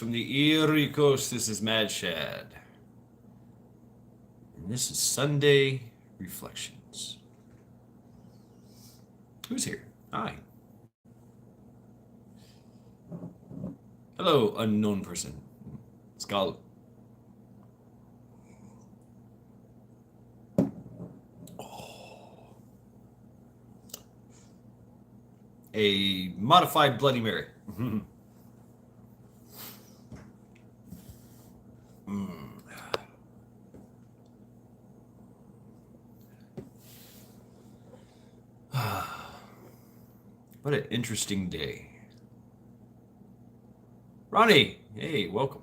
from the Erie Coast. This is Mad Shad. And this is Sunday Reflections. Who's here? Hi. Hello, unknown person. Skull. A modified Bloody Mary. What an interesting day. Ronnie, hey, welcome.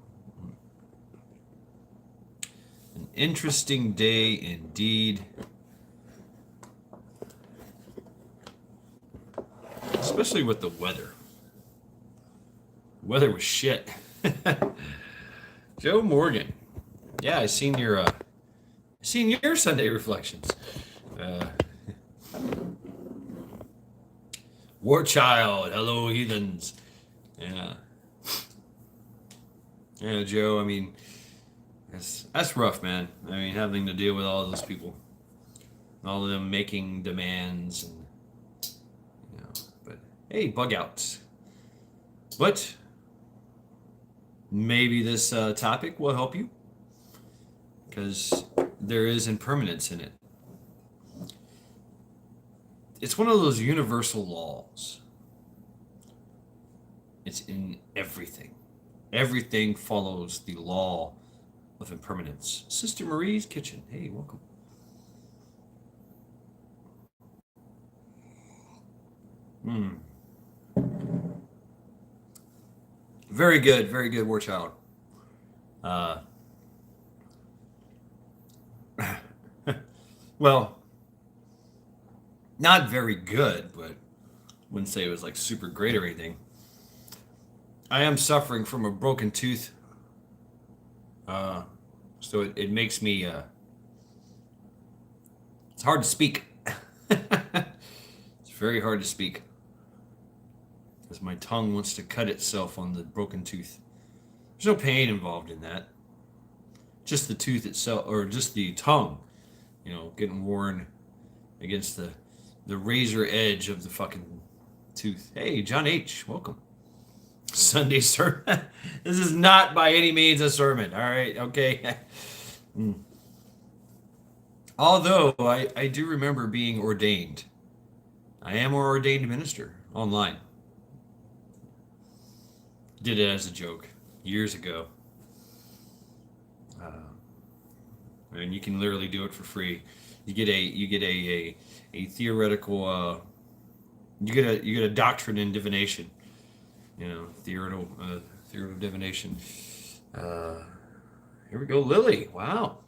An interesting day indeed. Especially with the weather. Weather was shit. Joe Morgan. Yeah, I seen your Sunday reflections. War Child, hello heathens. Yeah. Yeah, Joe, I mean, that's rough, man. I mean, having to deal with all those people. All of them making demands and but hey, bug outs. But maybe this topic will help you because there is impermanence in it. It's one of those universal laws. It's in everything. Everything follows the law of impermanence. Sister Marie's Kitchen. Hey, welcome. Very good, War Child. Well, not very good, but wouldn't say it was like super great or anything. I am suffering from a broken tooth, so it makes me. It's hard to speak. It's very hard to speak because my tongue wants to cut itself on the broken tooth. There's no pain involved in that. Just the tooth itself, or just the tongue, getting worn against the razor edge of the fucking tooth. Hey, John H., welcome. Sunday sermon. This is not by any means a sermon. All right, okay. Although I do remember being ordained. I am an ordained minister online. Did it as a joke years ago. And you can literally do it for free. You get a theoretical. You get a doctrine in divination. Theoretical divination. Here we go, Lily. Wow.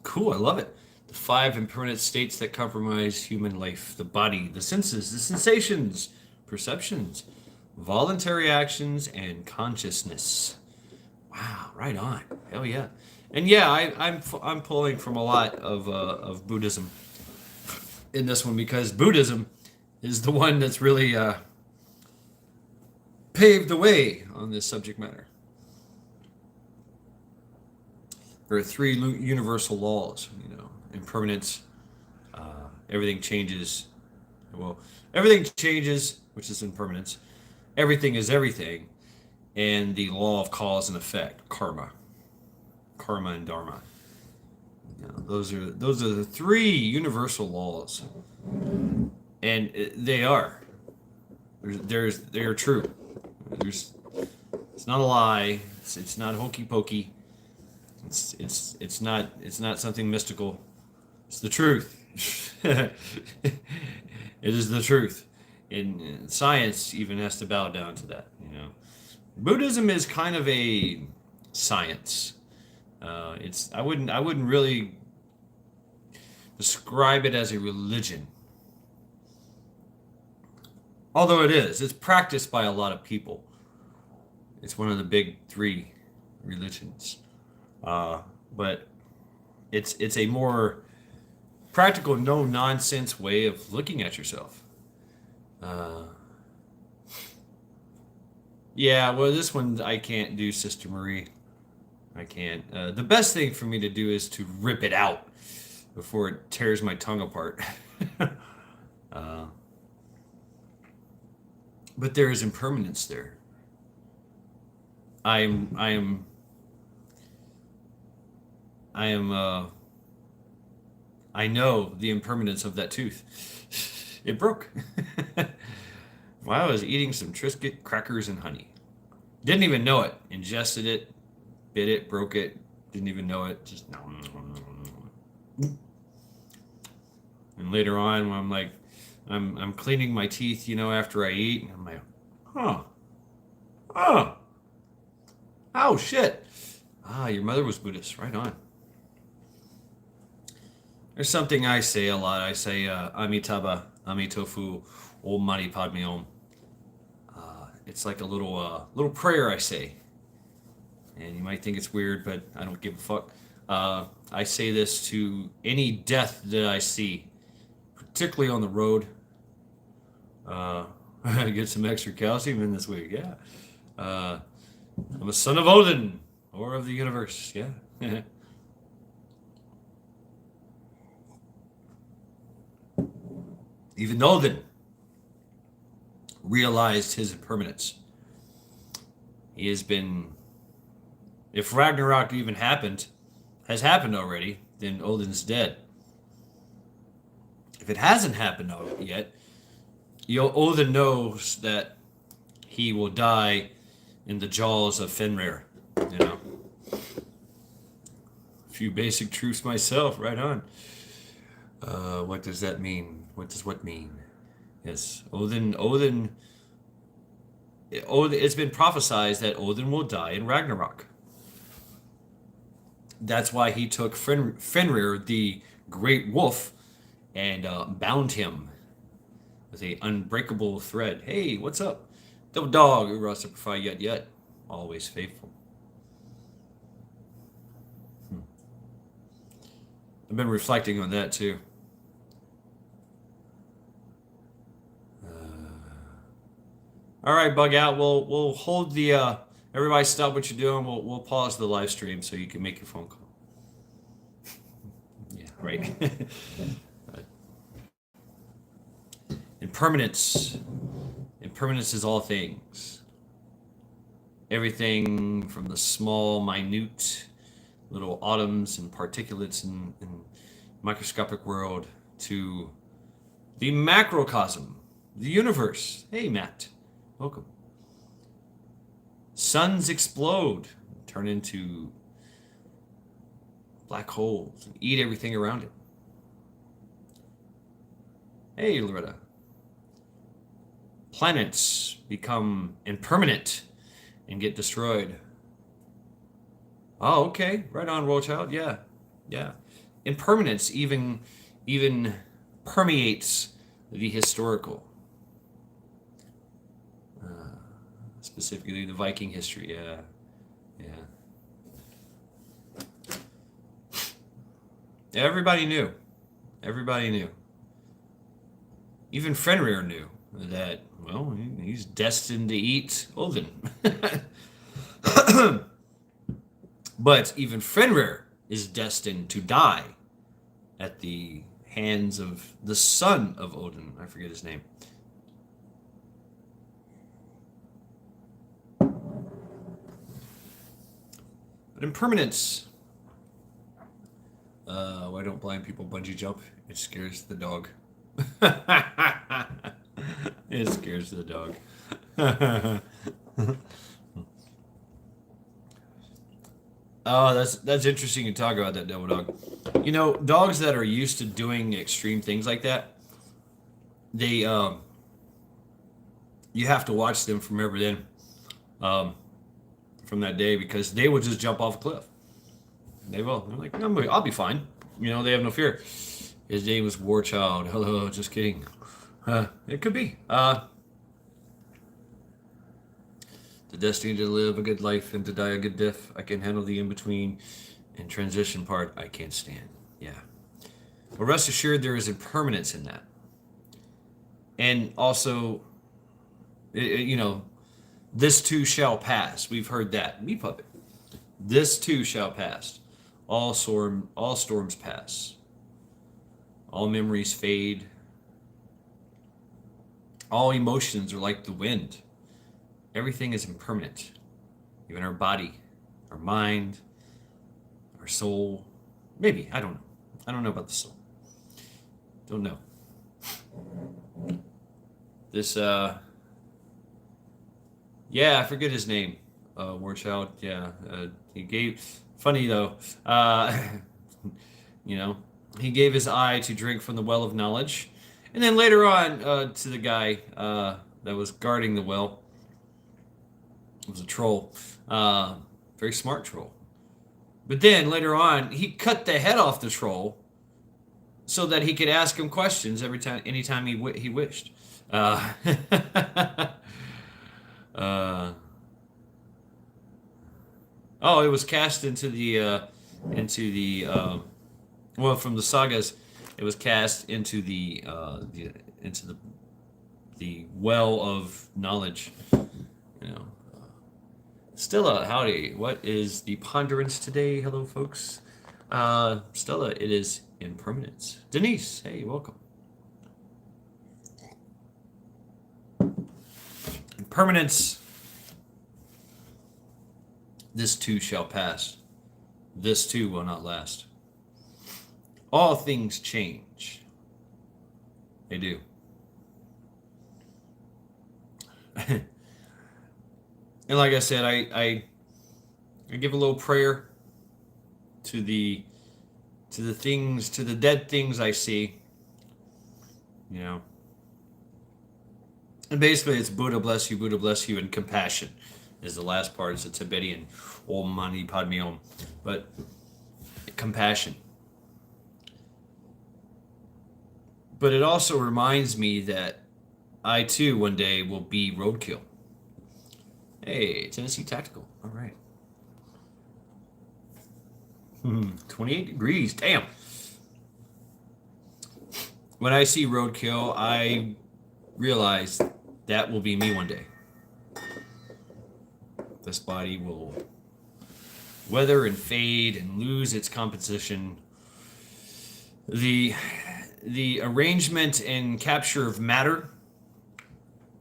Cool, I love it. The 5 impermanent states that compromise human life: the body, the senses, the sensations, perceptions, voluntary actions, and consciousness. Wow, right on. Hell yeah. And yeah, I'm pulling from a lot of Buddhism in this one because Buddhism is the one that's really paved the way on this subject matter. There are 3 universal laws, impermanence, everything changes. Well, everything changes, which is impermanence. Everything is everything, and the law of cause and effect, karma and dharma. Those are the 3 universal laws, and they are true. It's not a lie. It's not hokey pokey. It's not something mystical. It's the truth. It is the truth. And science even has to bow down to that. Buddhism is kind of a science. I wouldn't really describe it as a religion. Although it's practiced by a lot of people. It's one of the big 3 religions. But it's a more practical, no nonsense way of looking at yourself. Yeah, well, this one I can't do, Sister Marie. I can't. The best thing for me to do is to rip it out before it tears my tongue apart. uh, but there is impermanence there. I am. I am. I am. I know the impermanence of that tooth. It broke. While I was eating some Triscuit crackers and honey. Didn't even know it. Ingested it, bit it, broke it. Didn't even know it. Just nom, nom, nom, nom. And later on, when I'm like, I'm cleaning my teeth, after I eat, and I'm like, huh, oh, oh shit. Ah, your mother was Buddhist. Right on. There's something I say a lot. I say Amitabha, Amitofu, Om Mani Padme Om. It's like a little prayer I say, and you might think it's weird, but I don't give a fuck. I say this to any death that I see, particularly on the road. Get some extra calcium in this week. Yeah. I'm a son of Odin, or of the universe. Yeah. Even Odin realized his impermanence. He has been. If Ragnarok even has happened already, then Odin's dead. If it hasn't happened yet, Odin knows that he will die in the jaws of Fenrir. You know, a few basic truths myself. Right on. What does that mean? What does what mean? Yes, Odin. It's been prophesied that Odin will die in Ragnarok. That's why he took Fenrir, the great wolf, and bound him with a unbreakable thread. Hey, what's up? The dog, Urasapafai yet, always faithful. I've been reflecting on that too. All right, bug out. We'll hold the everybody stop what you're doing. We'll pause the live stream so you can make your phone call. Yeah, right. Impermanence. Impermanence is all things. Everything from the small, minute little atoms and particulates in microscopic world to the macrocosm, the universe. Hey, Matt. Welcome. Suns explode, turn into black holes, and eat everything around it. Hey, Loretta. Planets become impermanent and get destroyed. Oh, okay. Right on, Rothschild. Yeah. Yeah. Impermanence even permeates the historical. Specifically the Viking history. Yeah. Yeah. Everybody knew. Everybody knew. Even Fenrir knew that, well, he's destined to eat Odin. But even Fenrir is destined to die at the hands of the son of Odin. I forget his name. But impermanence. Why don't blind people bungee jump? It scares the dog. It scares the dog. Oh, that's interesting to talk about that devil dog. Dogs that are used to doing extreme things like that, they you have to watch them from ever then, from that day, because they will just jump off a cliff. They will. They're like, no, I'll be fine. They have no fear. His name was Warchild. Hello, just kidding. It could be. The destiny to live a good life and to die a good death. I can handle the in-between and transition part. I can't stand. Yeah. But rest assured, there is impermanence in that. And also, This too shall pass. We've heard that. Me puppet. This too shall pass. All storms pass. All memories fade. All emotions are like the wind. Everything is impermanent. Even our body, our mind, our soul. Maybe. I don't know. I don't know about the soul. Don't know. This, yeah, I forget his name. Warchild. Yeah. He gave, funny though, you know, he gave his eye to drink from the well of knowledge. And then later on, to the guy that was guarding the well, it was a troll. Very smart troll. But then later on, he cut the head off the troll so that he could ask him questions anytime he wished. Uh, oh, it was cast into the well, from the sagas, it was cast into the well of knowledge. You know. Stella, howdy. What is the ponderance today? Hello, folks. Stella, it is impermanence. Denise, hey, welcome. Impermanence. This too shall pass. This too will not last. All things change. They do. And like I said, I give a little prayer to the things, to the dead things I see. You know. And basically it's Buddha bless you, and compassion is the last part. It's a Tibetan Om Mani Padme Om. But compassion. But it also reminds me that I too one day will be roadkill. Hey, Tennessee Tactical. All right. 28 degrees. Damn. When I see roadkill, I realize that will be me one day. This body will weather and fade and lose its composition. The arrangement and capture of matter,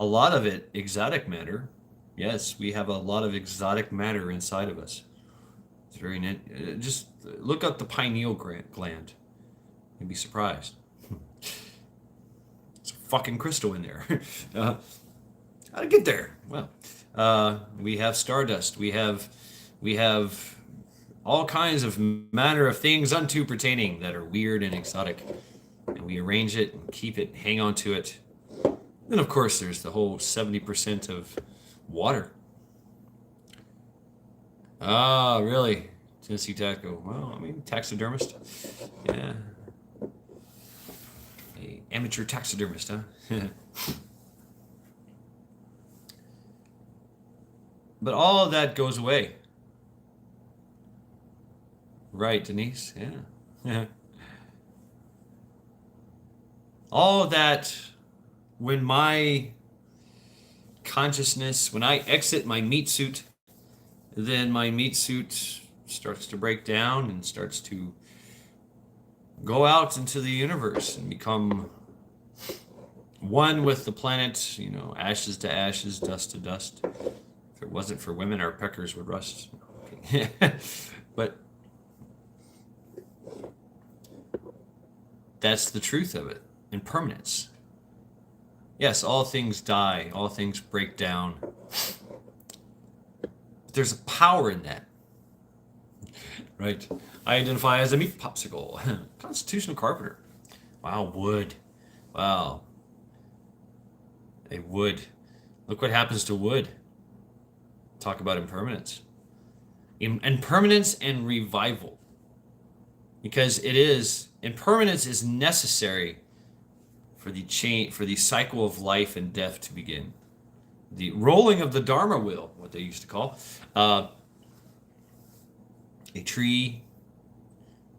a lot of it exotic matter. Yes, we have a lot of exotic matter inside of us. It's very neat. Just look up the pineal gland. You'd be surprised. It's a fucking crystal in there. How'd it get there? Well, we have stardust. We have all kinds of matter of things unto pertaining that are weird and exotic. And we arrange it and keep it, hang on to it. Then, of course, there's the whole 70% of water. Ah, really? Tennessee Tactical. Well, I mean, taxidermist. Yeah. A amateur taxidermist, huh? But all of that goes away. Right, Denise? Yeah. All of that, when my consciousness, when I exit my meat suit, then my meat suit starts to break down and starts to go out into the universe and become one with the planet, you know, ashes to ashes, dust to dust. If it wasn't for women, our peckers would rust. But that's the truth of it. Impermanence. Yes, all things die, all things break down. But there's a power in that. Right? I identify as a meat popsicle. Constitutional carpenter. Wow, wood. Wow. A wood. Look what happens to wood. Talk about impermanence. Impermanence and revival. Because impermanence is necessary for the cycle of life and death to begin. The rolling of the Dharma wheel, what they used to call. A tree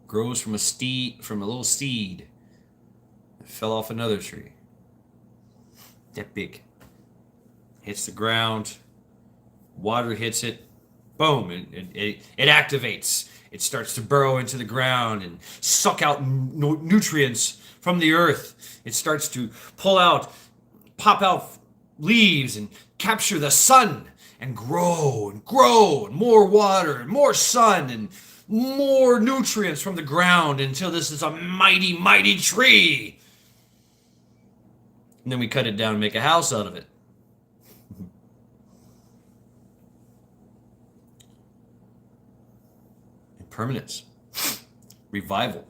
grows from a little seed. It fell off another tree. That big. Hits the ground. Water hits it, boom, it activates. It starts to burrow into the ground and suck out nutrients from the earth. It starts to pop out leaves and capture the sun and grow and grow, and more water and more sun and more nutrients from the ground until this is a mighty, mighty tree. And then we cut it down and make a house out of it. Impermanence. Revival.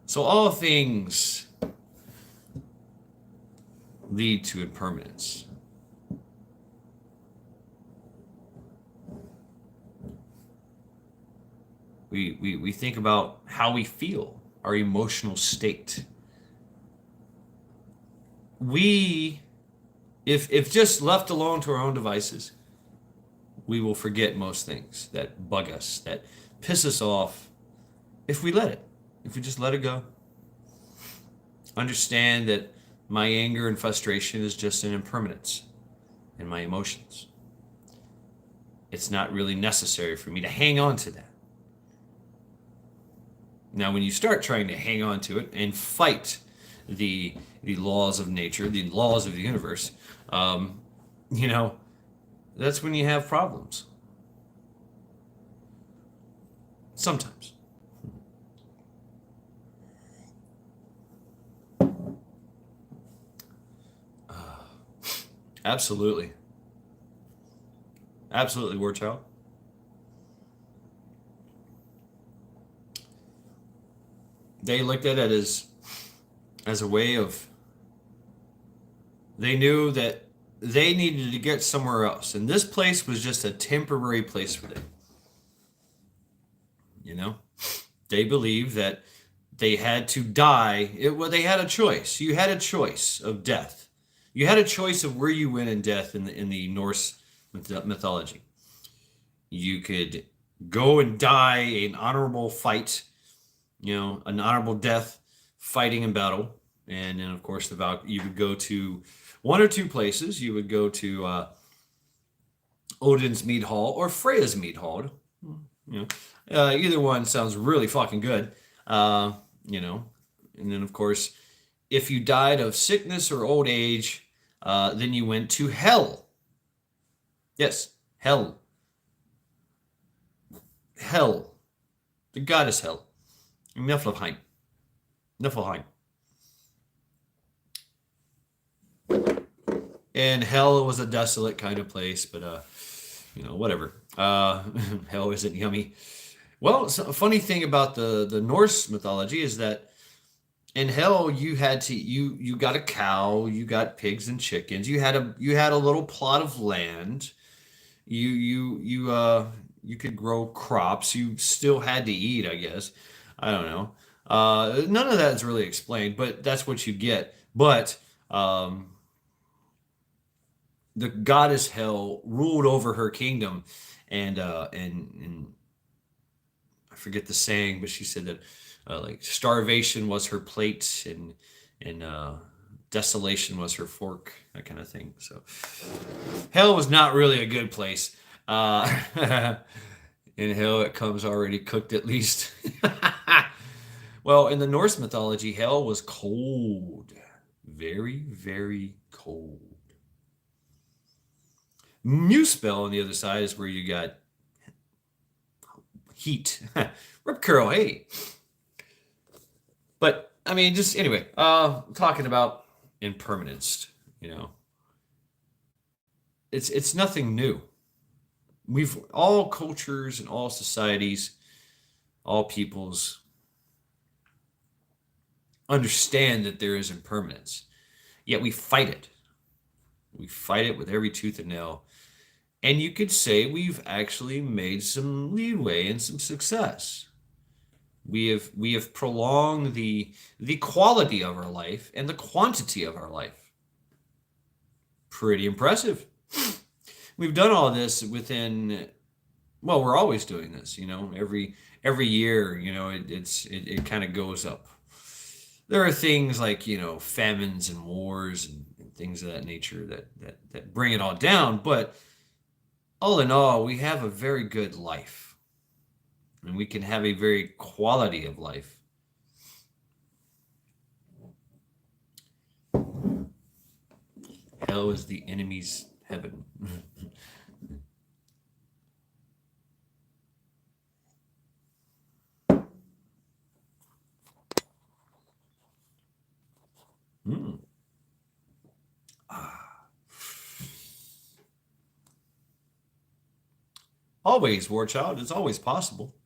So all things lead to impermanence. We think about how we feel, our emotional state. If just left alone to our own devices, we will forget most things that bug us, that piss us off, if we let it. If we just let it go. Understand that my anger and frustration is just an impermanence in my emotions. It's not really necessary for me to hang on to that. Now, when you start trying to hang on to it and fight the laws of nature, the laws of the universe, that's when you have problems. Sometimes. Absolutely. Absolutely, War Child. They looked at it as a way of, they knew that they needed to get somewhere else, and this place was just a temporary place for them. They believed that they had to die. They had a choice. You had a choice of death. You had a choice of where you went in death in the Norse mythology. You could go and die an honorable fight, an honorable death fighting in battle. And then, of course, you would go to one or two places. You would go to Odin's Mead Hall or Freya's Mead Hall. Either one sounds really fucking good. And then, of course, if you died of sickness or old age, then you went to hell. Yes, hell. Hell. The goddess hell. Niflheim. And hell was a desolate kind of place, but whatever. Hell isn't yummy. Well, a funny thing about the Norse mythology is that in hell you got a cow, you got pigs and chickens, you had a little plot of land, you could grow crops, you still had to eat, I guess. I don't know. None of that is really explained, but that's what you get. But the goddess Hel ruled over her kingdom, and I forget the saying, but she said that like starvation was her plate, and desolation was her fork, that kind of thing. So Hell was not really a good place. In Hell, it comes already cooked at least. Well, in the Norse mythology, Hell was cold, very, very cold. Muspel on the other side is where you got heat. Rip curl, hey. But I mean, just anyway, talking about impermanence, it's nothing new. We've all cultures and all societies, all peoples understand that there is impermanence, yet we fight it. We fight it with every tooth and nail. And you could say we've actually made some leeway and some success. We have prolonged the quality of our life and the quantity of our life. Pretty impressive. We've done all this within, well, we're always doing this, every year, it kind of goes up. there are things like, famines and wars and things of that nature that bring it all down. But all in all, we have a very good life, and we can have a very quality of life. Hell is the enemy's heaven. Mm. Ah. Always, war child. It's always possible.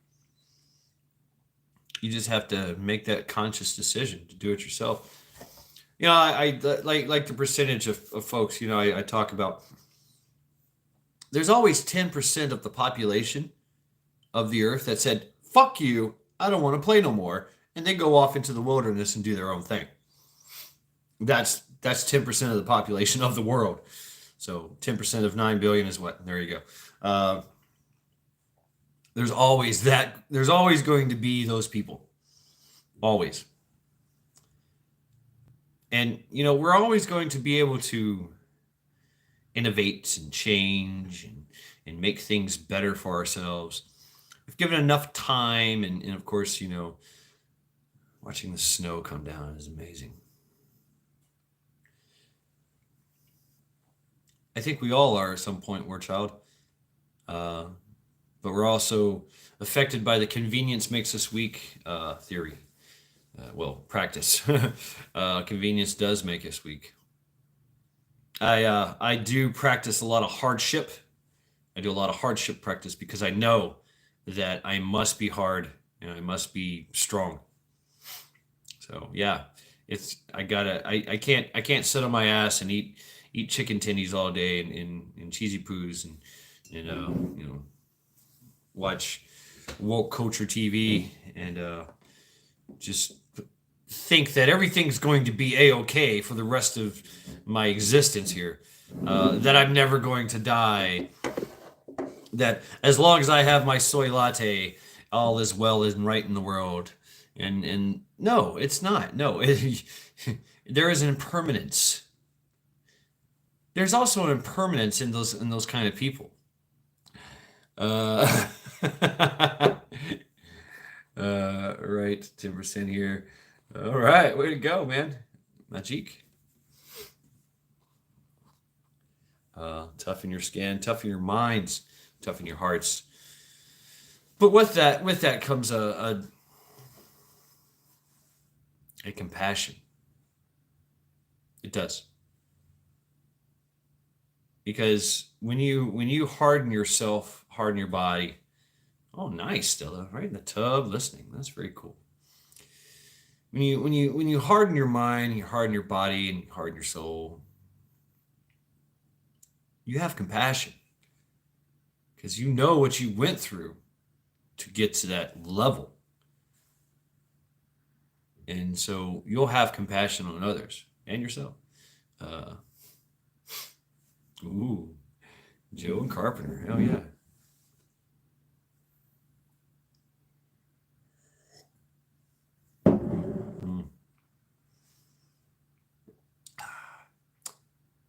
You just have to make that conscious decision to do it yourself. I like the percentage of folks. I talk about. There's always 10% of the population of the earth that said, "Fuck you, I don't want to play no more," and they go off into the wilderness and do their own thing. That's 10% of the population of the world. So 10% of 9 billion is what? There you go. There's always that. There's always going to be those people. Always. And we're always going to be able to innovate and change and make things better for ourselves. If given enough time, and of course, watching the snow come down is amazing. I think we all are at some point, war child. But we're also affected by the convenience makes us weak theory. Practice. Convenience does make us weak. I do practice a lot of hardship. I do a lot of hardship practice because I know that I must be hard and I must be strong. So yeah, I can't sit on my ass and eat chicken tendies all day and cheesy poos and watch woke culture TV and just think that everything's going to be a-okay for the rest of my existence here, that I'm never going to die, that as long as I have my soy latte, all is well and right in the world. And no, it's not. No, there is an impermanence. There's also an impermanence in those kind of people. Right, 10% here. All right, way to go, man. Magic. Toughen your skin, toughen your minds, toughen your hearts. But with that comes a compassion. It does. Because when you harden yourself, harden your body. Oh, nice, Stella. Right in the tub, listening. That's very cool. When you harden your mind, you harden your body, and you harden your soul, you have compassion because you know what you went through to get to that level, and so you'll have compassion on others and yourself. Ooh, Joe and Carpenter. Hell yeah.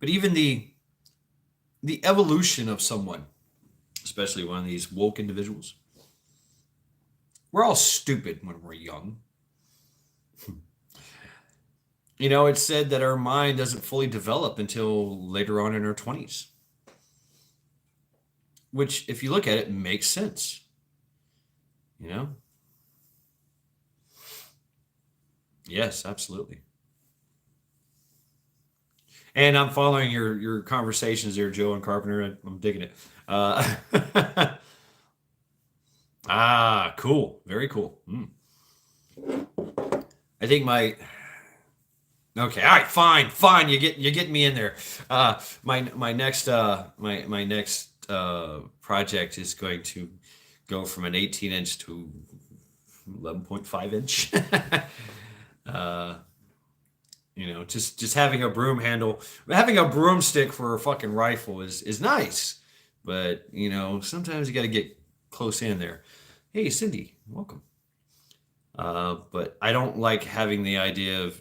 But even the evolution of someone, especially one of these woke individuals, we're all stupid when we're young. It's said that our mind doesn't fully develop until later on in our 20s, which, if you look at it, makes sense. Yes, absolutely. And I'm following your conversations there, Joe and Carpenter. I'm digging it. Cool. Very cool. I think my. Okay, all right, fine. You get me in there. My next project is going to go from an 18-inch to 11.5-inch. Just having a broom handle, having a broomstick for a fucking rifle is nice, but sometimes you got to get close in there. Hey, Cindy, welcome. But I don't like having the idea of,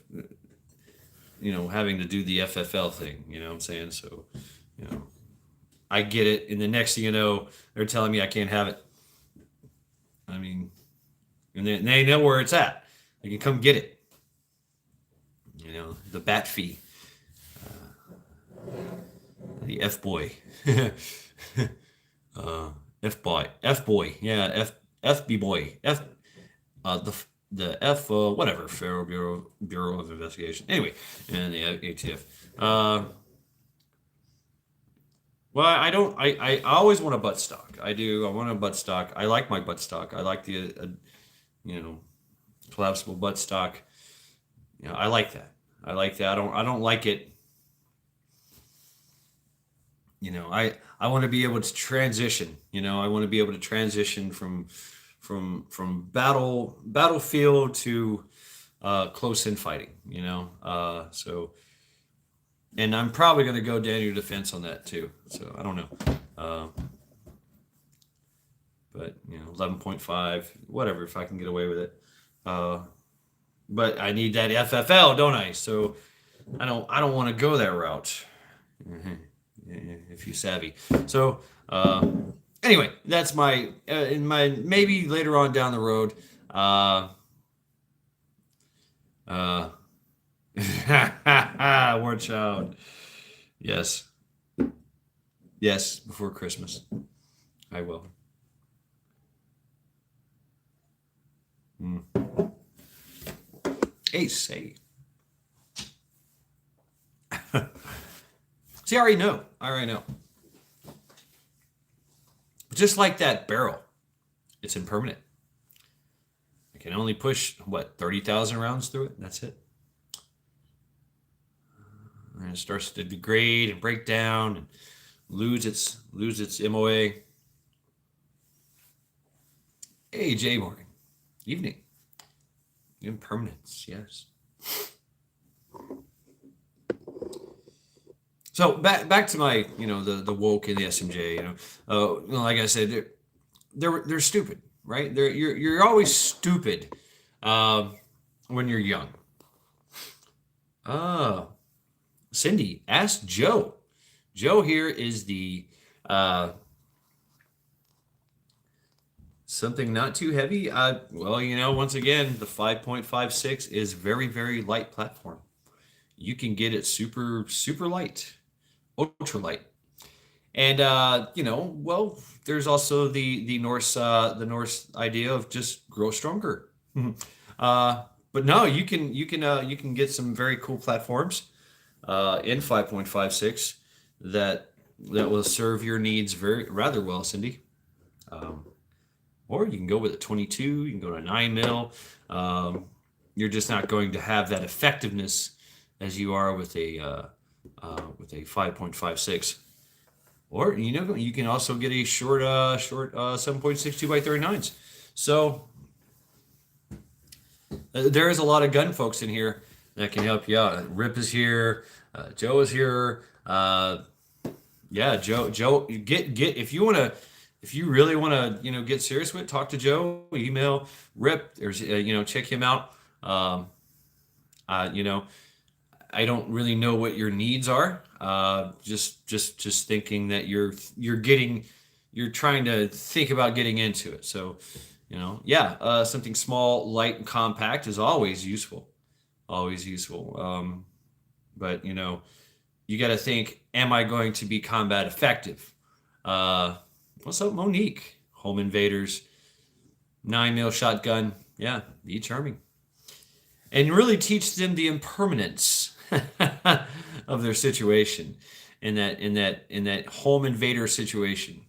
having to do the FFL thing. You know what I'm saying? So, you know, I get it. And the next thing you know, they're telling me I can't have it. I mean, and they know where it's at. They can come get it. The bat fee, the F boy, F boy, yeah, FB boy, the F whatever Federal Bureau of Investigation. Anyway, and the ATF. Well, I don't. I always want a butt stock. I do. I want a butt stock. I like my butt stock. I like the you know collapsible butt stock. I like that. I like that. I don't like it. I want to be able to transition. I want to be able to transition from battlefield to close in fighting. So, and I'm probably going to go Daniel defense on that too. So I don't know. But 11.5, whatever, if I can get away with it. But I need that FFL, don't I? So I don't want to go that route. If you savvy. So anyway, that's my in my maybe later on down the road. War child. Yes. Yes, before Christmas. I will. Ace, hey. See, I already know. But just like that barrel, it's impermanent. I can only push, 30,000 rounds through it? That's it. And it starts to degrade and break down and lose its MOA. Hey, Jay Morgan. Evening. Impermanence, yes. So back to my, the woke and the SMJ, like I said, they're stupid, right? You're always stupid when you're young. Cindy, ask Joe. Joe here is the something not too heavy. Once again, the 5.56 is very, very light platform. You can get it super, super light, ultra light. And there's also the Norse idea of just grow stronger. But no, you can get some very cool platforms in 5.56 that will serve your needs rather well, Cindy. Or you can go with a 22. You can go to 9 mil. You're just not going to have that effectiveness as you are with a 5.56. Or you can also get a short 7.62 by 39s. So there is a lot of gun folks in here that can help you out. Rip is here. Joe is here. Joe, get if you want to. If you really want to, get serious with it, talk to Joe, email Rip, there's, check him out. I don't really know what your needs are. Just thinking that you're trying to think about getting into it. So, something small, light, and compact is always useful. But you got to think, am I going to be combat effective? What's up, Monique? Home Invaders, 9 mil shotgun. Yeah, be charming. And really teach them the impermanence of their situation in that home invader situation.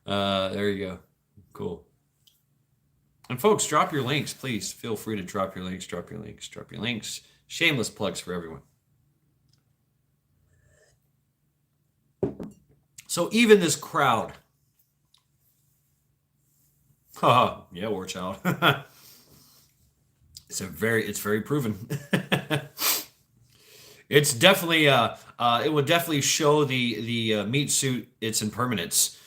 There you go. Cool. And folks, drop your links, please. Feel free to drop your links. Shameless plugs for everyone. So even this crowd. Yeah, War Child. It's very proven. It's definitely it would definitely show the meat suit its impermanence.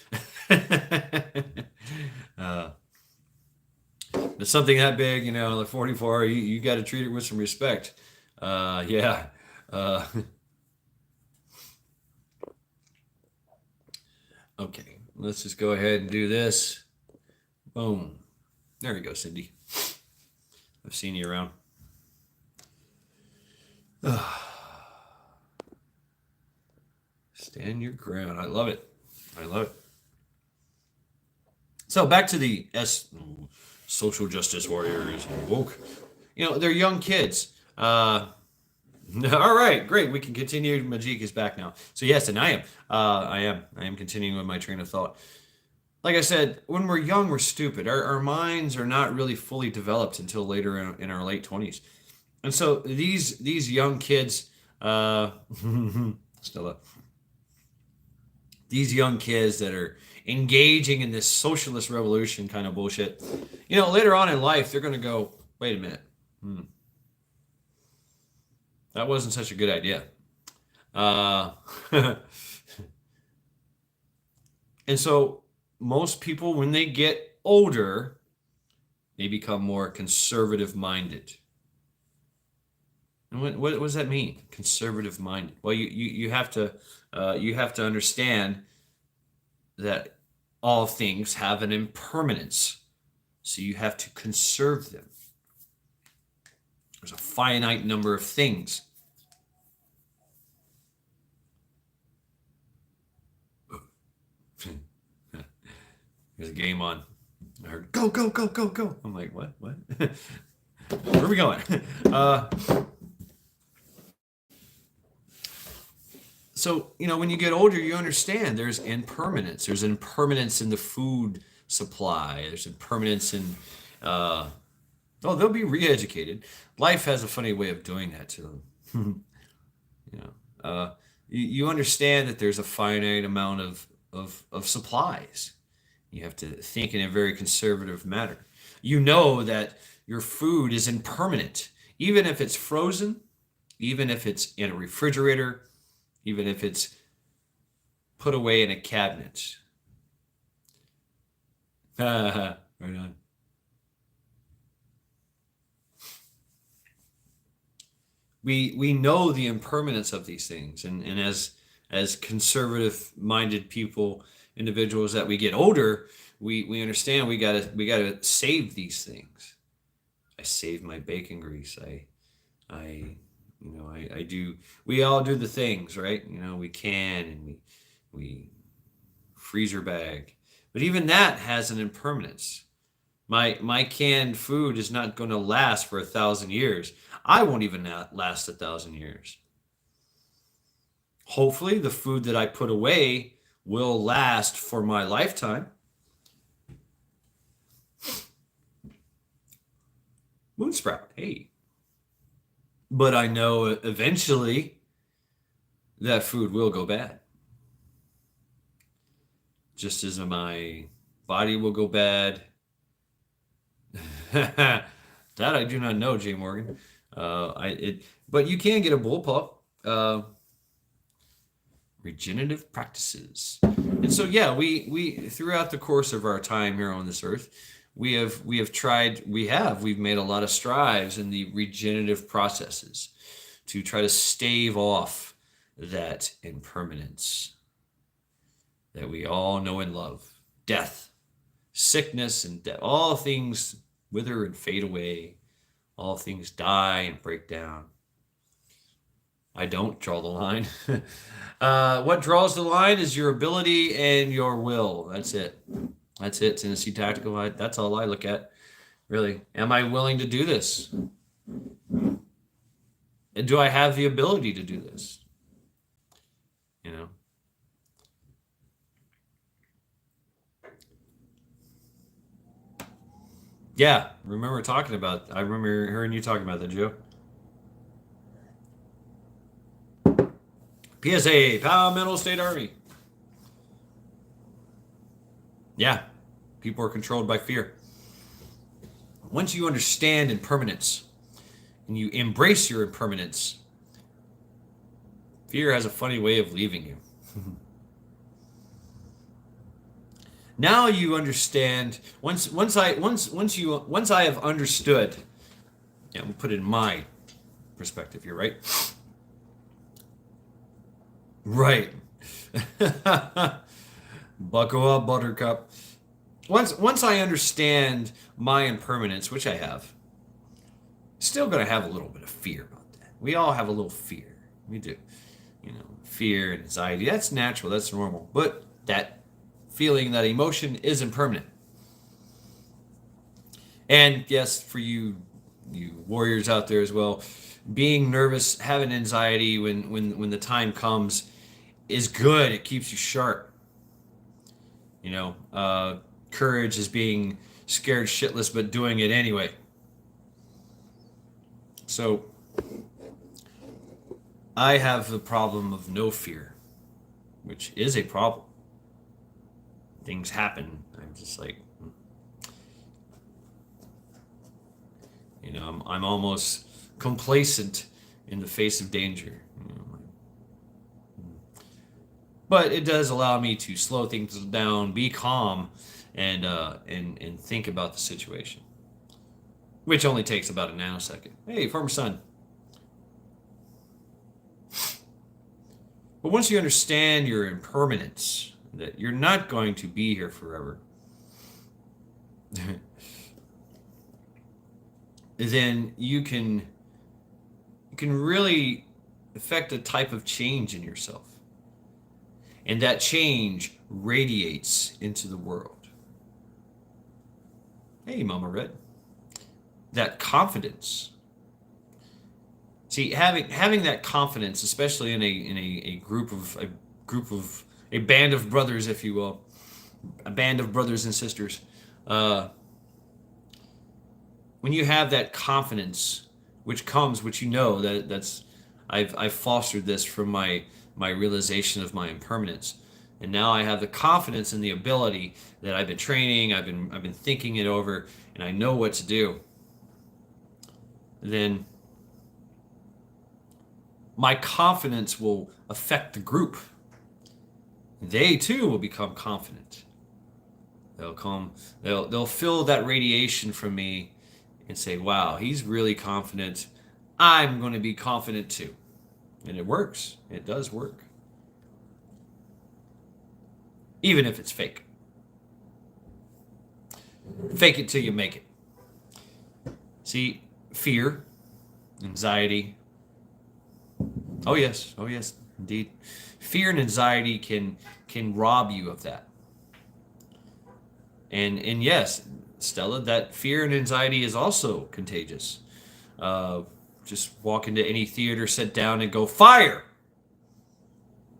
It's something that big, like 44, you got to treat it with some respect. Yeah. Uh, okay, let's just go ahead and do this. Boom. There you go, Cindy. I've seen you around. Stand your ground. I love it. I love it. So back to the social justice warriors woke. They're young kids. All right, great. We can continue. Majik is back now. So yes, and I am. I am continuing with my train of thought. Like I said, when we're young, we're stupid. Our minds are not really fully developed until later in our late 20s. And so these young kids, Stella, these young kids that are engaging in this socialist revolution kind of bullshit, later on in life, they're going to go, wait a minute. That wasn't such a good idea. And so most people, when they get older, they become more conservative minded. And what does that mean? Conservative minded. Well, you have to understand that all things have an impermanence, so you have to conserve them. There's a finite number of things. There's a game on. I heard go go go go go. I'm like, what? Where are we going? So, when you get older, you understand there's impermanence. There's impermanence in the food supply. There's impermanence in, they'll be re-educated. Life has a funny way of doing that to them. You understand that there's a finite amount of supplies. You have to think in a very conservative manner. You know that your food is impermanent, even if it's frozen, even if it's in a refrigerator, even if it's put away in a cabinet. Right on. We know the impermanence of these things, and as conservative minded people, individuals, that we get older, we understand we gotta save these things. I save my bacon grease. I do. We all do the things, right? We can, and we freezer bag, but even that has an impermanence. My canned food is not going to last for 1,000 years. I won't even last 1,000 years. Hopefully, the food that I put away will last for my lifetime. Moonsprout, hey. But I know eventually that food will go bad. Just as my body will go bad. That I do not know, Jay Morgan. But you can get a bullpup. Regenerative practices. And so, yeah, we throughout the course of our time here on this earth, we've made a lot of strides in the regenerative processes to try to stave off that impermanence that we all know and love. Death, sickness, and death. All things wither and fade away. All things die and break down. I don't draw the line. What draws the line is your ability and your will. That's it. That's it, Tennessee Tactical. That's all I look at, really. Am I willing to do this? And do I have the ability to do this? Yeah, I remember hearing you talking about that, Joe. PSA, Palmetto State Army. Yeah, people are controlled by fear. Once you understand impermanence and you embrace your impermanence, fear has a funny way of leaving you. Now you understand. Once I have understood. Yeah, we'll put it in my perspective here, right? Right. Buckle up, Buttercup. Once I understand my impermanence, which I have, still gonna have a little bit of fear about that. We all have a little fear. We do. Fear and anxiety. That's natural. That's normal. But that feeling, that emotion, is impermanent. And yes, for you warriors out there as well, being nervous, having anxiety when the time comes is good. It keeps you sharp. Courage is being scared shitless but doing it anyway. So I have the problem of no fear, which is a problem. Things happen. I'm just like, I'm almost complacent in the face of danger. But it does allow me to slow things down, be calm, and think about the situation, which only takes about a nanosecond. Hey, former son. But once you understand your impermanence, that you're not going to be here forever, then you can really affect a type of change in yourself. And that change radiates into the world. Hey, Mama Red. That confidence. See, having that confidence, especially in a group of a band of brothers, if you will, a band of brothers and sisters. When you have that confidence, which that's I've fostered this from my realization of my impermanence, and now I have the confidence and the ability that I've been training, I've been thinking it over, and I know what to do. Then my confidence will affect the group. They too will become confident. They'll feel that radiation from me and say, wow, he's really confident. I'm going to be confident too. And it works. It does work. Even if it's fake. Fake it till you make it. See, fear, anxiety. Oh yes, indeed. Fear and anxiety can rob you of that. And yes, Stella, that fear and anxiety is also contagious. Just walk into any theater, sit down, and go fire,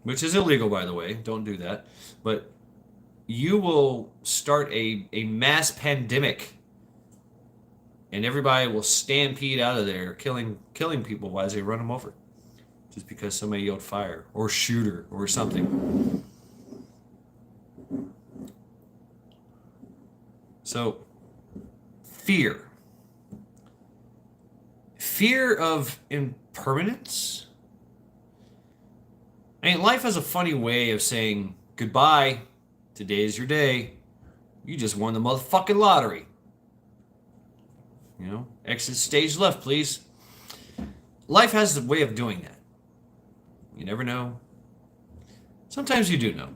which is illegal, by the way. Don't do that. But you will start a mass pandemic, and everybody will stampede out of there, killing people as they run them over, just because somebody yelled fire or shooter or something. So, fear of impermanence. I mean, life has a funny way of saying goodbye. Today is your day. You just won the motherfucking lottery. Exit stage left, please. Life has a way of doing that. You never know. Sometimes you do know.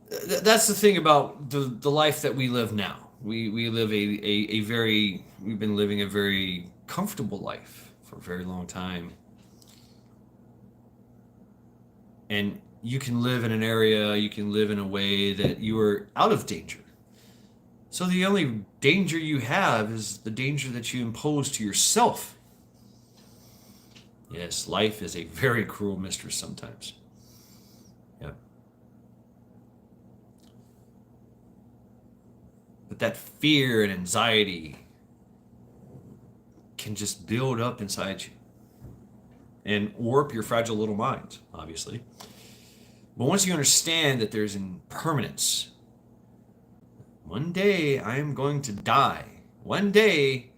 That's the thing about the life that we live now. We live we've been living a very comfortable life for a very long time. And you can live in an area, you can live in a way that you are out of danger. So the only danger you have is the danger that you impose to yourself. Yes, life is a very cruel mistress sometimes. Yeah. But that fear and anxiety can just build up inside you and warp your fragile little mind, obviously. But once you understand that there's impermanence, one day I am going to die. One day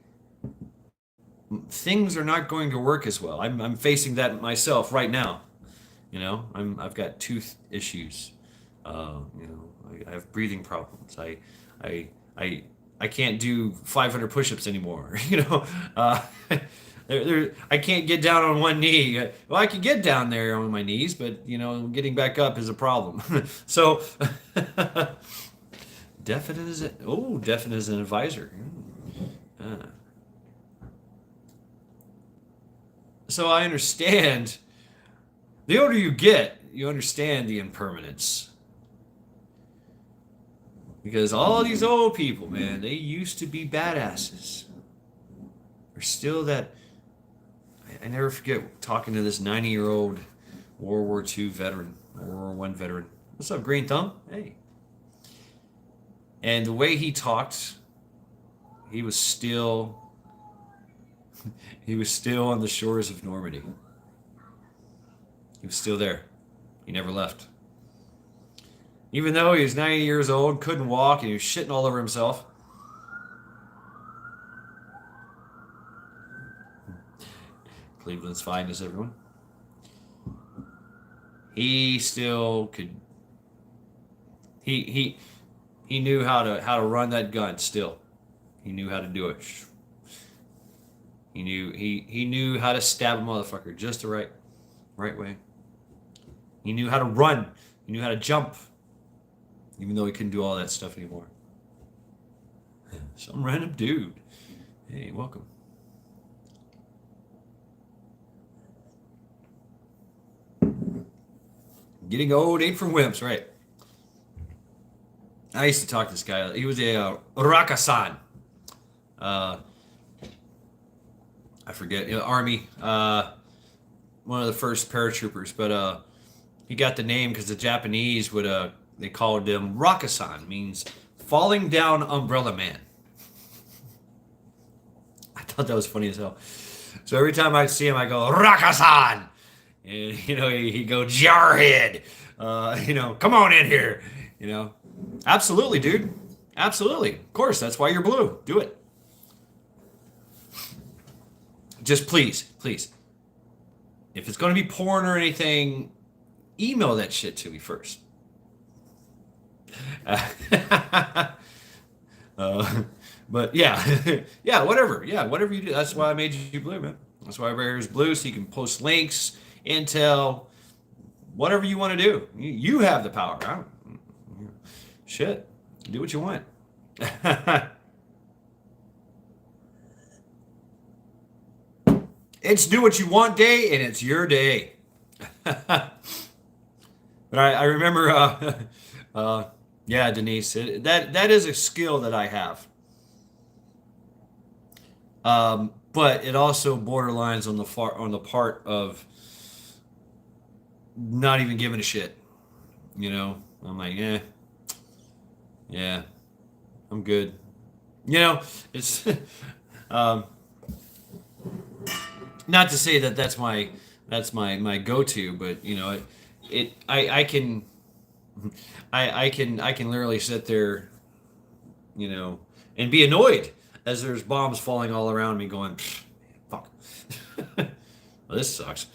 things are not going to work as well. I'm facing that myself right now. I've got tooth issues. You know, I have breathing problems. I, I, I can't do 500 push-ups anymore. You know, I can't get down on one knee. Well, I can get down there on my knees, but you know, getting back up is a problem. So, definite as an advisor. Uh, so I understand. The older you get, you understand the impermanence. Because all these old people, man, they used to be badasses. They're still that. I never forget talking to this 90-year-old World War II veteran, World War One veteran. What's up, Green Thumb? Hey. And the way he talked, he was still he was still on the shores of Normandy. He was still there. He never left. Even though he was 90 years old, couldn't walk, and he was shitting all over himself. Cleveland's finest, everyone. He still could. He knew how to run that gun. Still, he knew how to do it. He knew how to stab a motherfucker just the right way. He knew how to run. He knew how to jump. Even though he couldn't do all that stuff anymore. Some random dude. Hey, welcome. Getting old ain't for wimps, right? I used to talk to this guy. He was a Rakasan. I forget, Army. One of the first paratroopers, but he got the name because the Japanese would they called him Rakasan, means falling down umbrella man. I thought that was funny as hell. So every time I'd see him, I go Rakasan, and you know he'd go Jarhead. You know, come on in here. You know, absolutely, dude, absolutely. Of course, that's why you're blue. Do it. Just please, if it's going to be porn or anything, email that shit to me first. But yeah, yeah, whatever. Yeah, whatever you do. That's why I made you blue, man. That's why everybody here is blue, so you can post links, intel, whatever you want to do. You have the power. Shit, do what you want. It's do what you want day, and it's your day. But I remember, yeah, Denise, that is a skill that I have. But it also borderlines on the part of not even giving a shit. You know, I'm like, yeah, I'm good. You know, it's not to say that that's my go-to, but you know, I can literally sit there, you know, and be annoyed as there's bombs falling all around me, going, fuck, well, this sucks.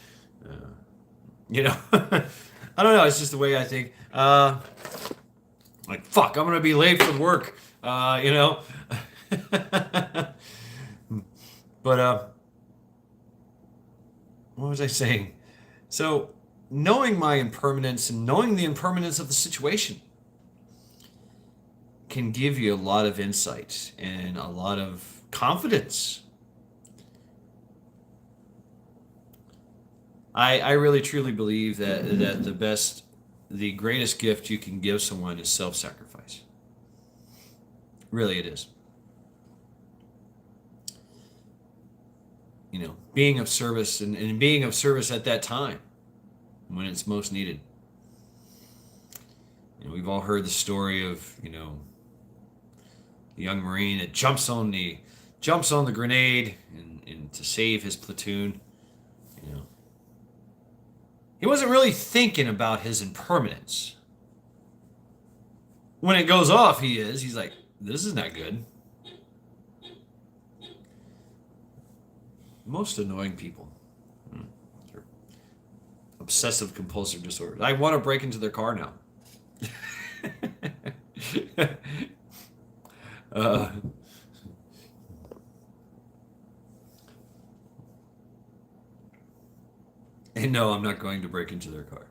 You know, I don't know. It's just the way I think. Like, fuck, I'm gonna be late for work. You know, but what was I saying? So, knowing my impermanence and knowing the impermanence of the situation can give you a lot of insight and a lot of confidence. I really truly believe that the greatest gift you can give someone is self-sacrifice. Really, it is. You know, being of service and being of service at that time when it's most needed. You know, we've all heard the story of, you know, the young Marine that jumps on the grenade and to save his platoon. You know, he wasn't really thinking about his impermanence. When it goes off, he's like, this is not good. Most annoying people. Obsessive compulsive disorder. I want to break into their car now. Uh, and no, I'm not going to break into their car.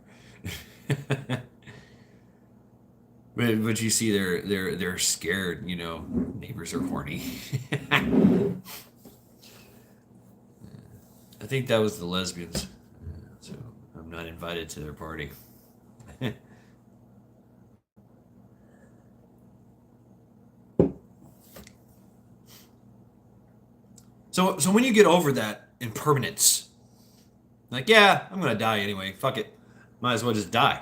But you see, they're scared. Neighbors are horny. I think that was the lesbians. So I'm not invited to their party. So when you get over that impermanence, like, yeah, I'm gonna die anyway. Fuck it, might as well just die.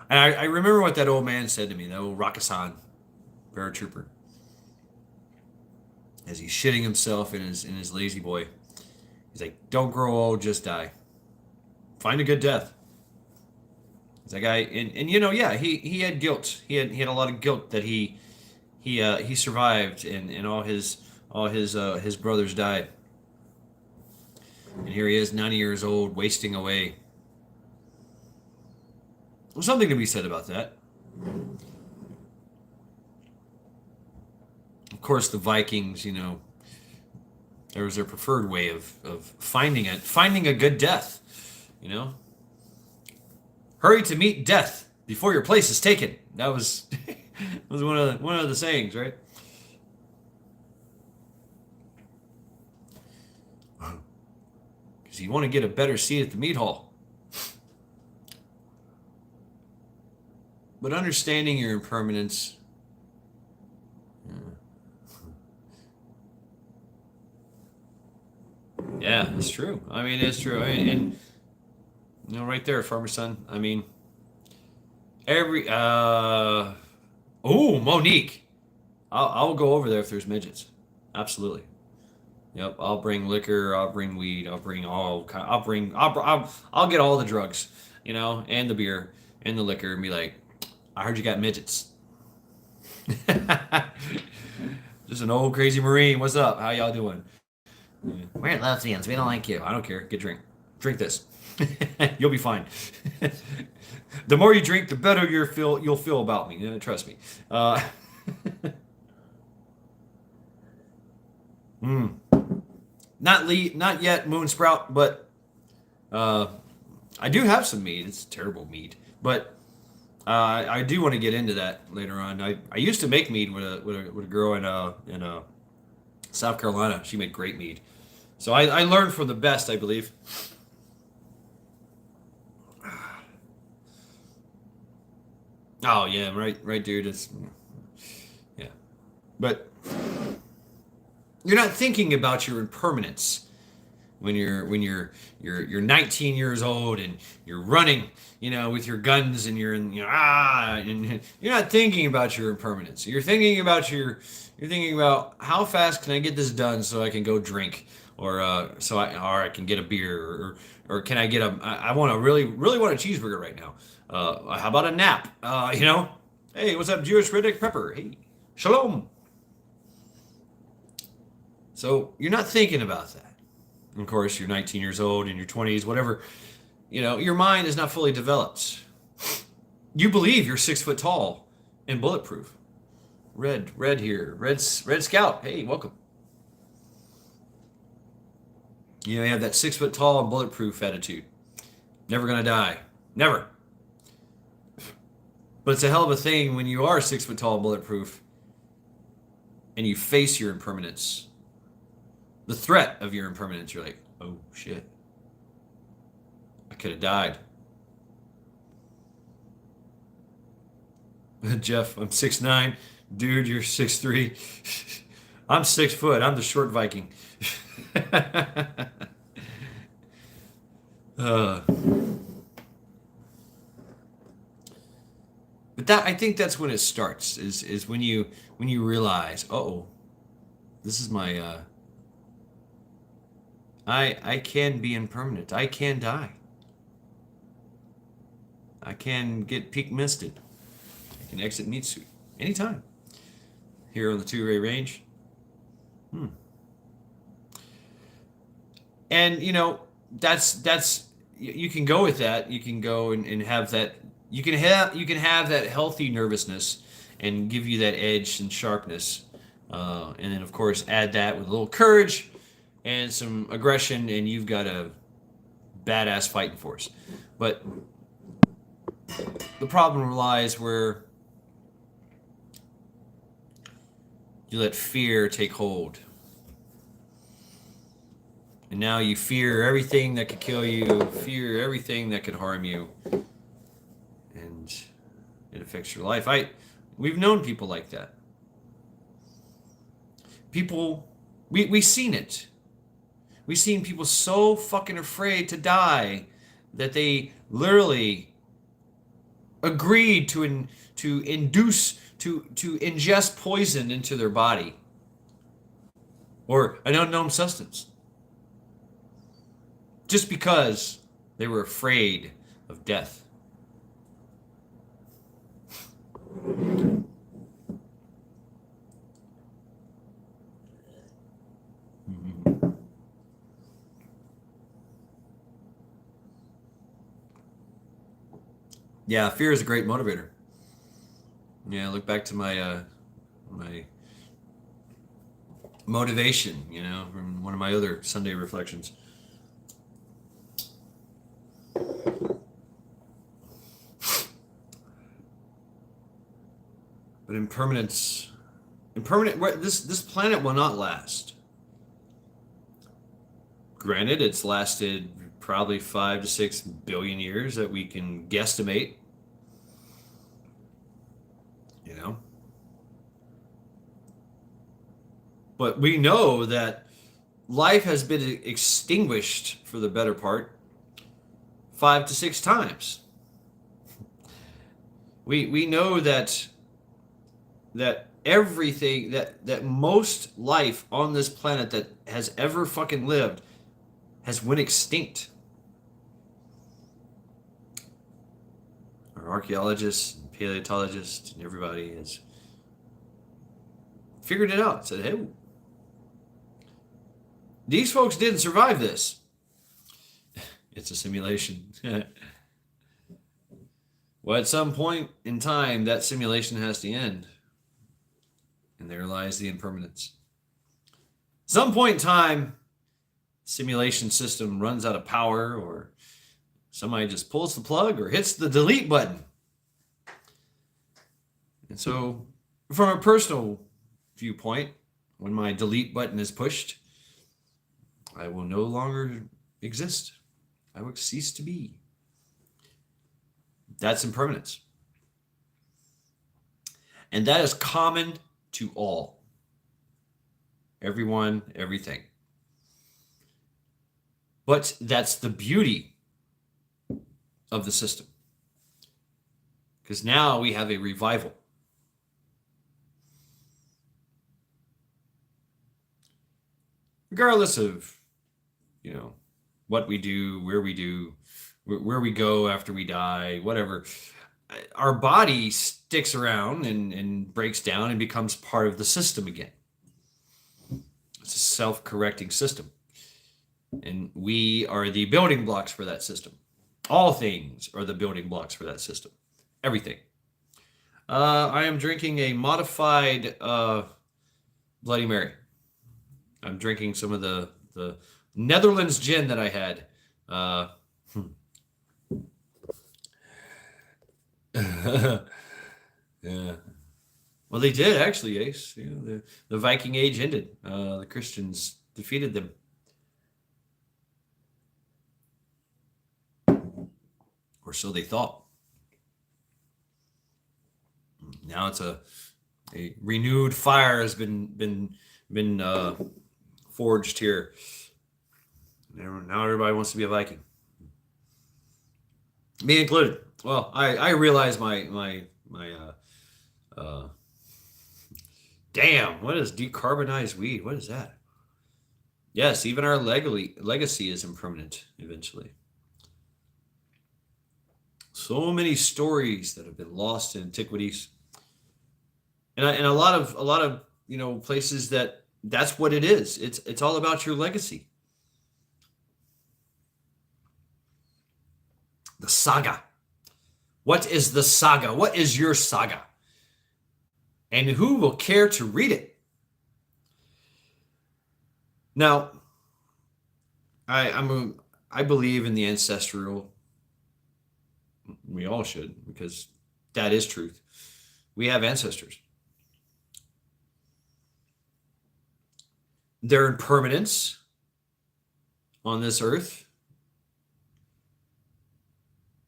And I remember what that old man said to me, that old Rakasan paratrooper, as he's shitting himself in his lazy boy. He's like, "Don't grow old, just die. Find a good death." It's that guy, and yeah, he had guilt. He had a lot of guilt that he survived, and all his brothers died, and here he is, 90 years old, wasting away. There's something to be said about that. Of course, the Vikings, there was their preferred way of finding a good death. You know, hurry to meet death before your place is taken. That was was one of the sayings, right? Because you want to get a better seat at the meat hall. But understanding your impermanence, yeah, it's true. I mean, it's true. And right there, farmer son. I mean, every oh, Monique, I'll go over there if there's midgets. Absolutely. Yep, I'll bring liquor. I'll bring weed. I'll bring all. I'll bring. I'll get all the drugs, and the beer and the liquor, and be like, I heard you got midgets. Just an old crazy Marine. What's up? How y'all doing? We're lesbians. We don't like you. I don't care. Get drink. Drink this. You'll be fine. The more you drink, the better you'll feel about me. Trust me. Mm. Not yet, Moonsprout, but I do have some meat. It's terrible meat, but I do want to get into that later on. I used to make mead with a girl in South Carolina. She made great mead, so I learned from the best, I believe. Oh yeah, right, dude. It's yeah, but you're not thinking about your impermanence when you're 19 years old and you're running, with your guns, and and you're not thinking about your impermanence. You're thinking about how fast can I get this done so I can go drink, or I can get a beer, or can I get I want to really want a cheeseburger right now. How about a nap? Hey, what's up, Jewish redneck pepper? Hey, shalom. So you're not thinking about that. Of course, you're 19 years old, in your 20s, whatever. Your mind is not fully developed. You believe you're 6 foot tall and bulletproof. Red here, Red Scout. Hey, welcome. You have that 6 foot tall and bulletproof attitude. Never gonna die. Never. But it's a hell of a thing when you are 6 foot tall and bulletproof, and you face your impermanence. The threat of your impermanence, you're like, oh shit, I could have died. Jeff, I'm 6'9". Dude, you're 6'3". I'm 6 foot. I'm the short Viking. uh, but I think that's when it starts. Is when you realize, oh, this is my. I can be impermanent. I can die. I can get peak misted. I can exit meat suit anytime. Here on the 2-ray range. And that's you can go with that. You can go and have that. You can have that healthy nervousness, and give you that edge and sharpness. And then, of course, add that with a little courage and some aggression, and you've got a badass fighting force. But the problem lies where you let fear take hold. And now you fear everything that could kill you, fear everything that could harm you, and it affects your life. We've known people like that. People, we've seen it. We've seen people so fucking afraid to die that they literally agreed to ingest poison into their body or an unknown substance just because they were afraid of death. Yeah, fear is a great motivator. Yeah, look back to my my motivation, from one of my other Sunday reflections. But this planet will not last. Granted, it's lasted probably 5 to 6 billion years that we can guesstimate. But we know that life has been extinguished for the better part 5 to 6 times. We know that everything that most life on this planet that has ever fucking lived has went extinct. Our archaeologists and paleontologists and everybody has figured it out. Said, hey, these folks didn't survive this. It's a simulation. Well, at some point in time, that simulation has to end. And there lies the impermanence. Some point in time, simulation system runs out of power, or somebody just pulls the plug or hits the delete button. And so, from a personal viewpoint, when my delete button is pushed, I will no longer exist. I will cease to be. That's impermanence. And that is common to all. Everyone, everything. But that's the beauty of the system. Because now we have a revival. Regardless of, what we do, where we go after we die, whatever, our body sticks around and breaks down and becomes part of the system again. It's a self-correcting system. And we are the building blocks for that system. All things are the building blocks for that system. Everything. I am drinking a modified Bloody Mary. I'm drinking some of the Netherlands gin that I had. Yeah. Well, they did actually, Ace. The Viking Age ended. The Christians defeated them. Or so they thought. Now it's a renewed fire has been forged here. Now everybody wants to be a Viking, me included. Well, I realize my damn. What is decarbonized weed? What is that? Yes, even our legacy is impermanent eventually. So many stories that have been lost in antiquities, and a lot of places that's what it is. It's all about your legacy. The saga. What is the saga? What is your saga? And who will care to read it? Now, I believe in the ancestral. We all should, because that is truth. We have ancestors. Their impermanence on this earth,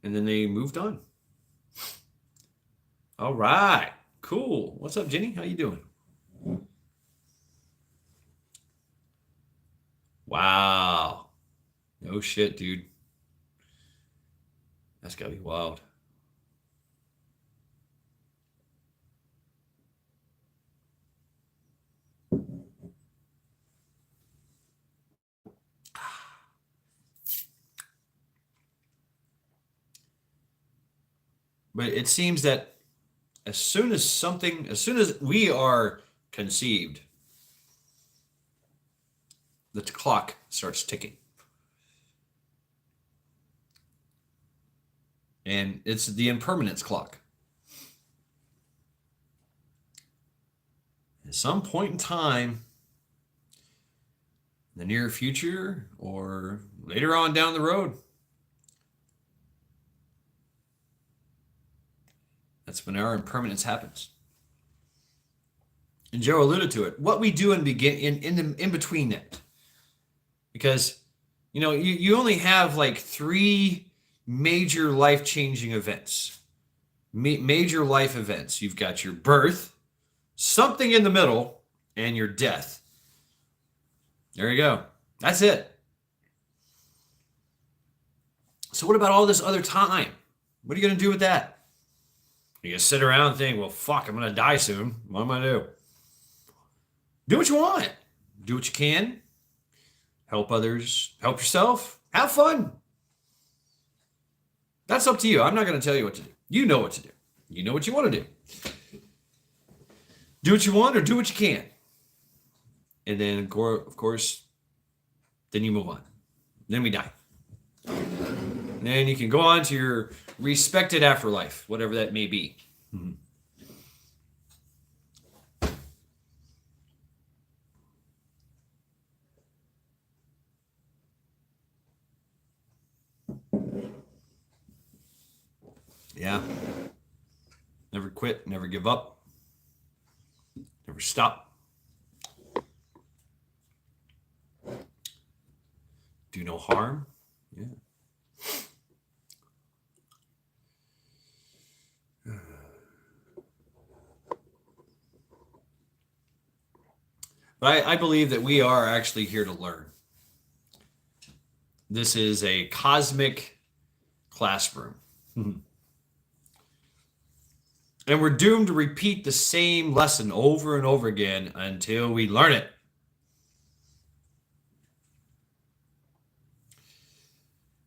and then they moved on. All right, cool. What's up, Jenny? How you doing? Wow. No shit, dude. That's gotta be wild. But it seems that as soon as we are conceived, the clock starts ticking. And it's the impermanence clock. At some point in time, in the near future or later on down the road, that's when our impermanence happens. And Joe alluded to it. What we do in between that, because you only have like 3 major life-changing events, major life events. You've got your birth, something in the middle, and your death. There you go. That's it. So what about all this other time? What are you going to do with that? You can sit around and think, well, fuck, I'm going to die soon. What am I going to do? Do what you want. Do what you can. Help others. Help yourself. Have fun. That's up to you. I'm not going to tell you what to do. You know what to do. You know what you want to do. Do what you want or do what you can. And then, of course, then you move on. Then we die. And then you can go on to your respected afterlife, whatever that may be. Mm-hmm. Yeah. Never quit, never give up, never stop. Do no harm. Yeah. But I believe that we are actually here to learn. This is a cosmic classroom. And we're doomed to repeat the same lesson over and over again until we learn it.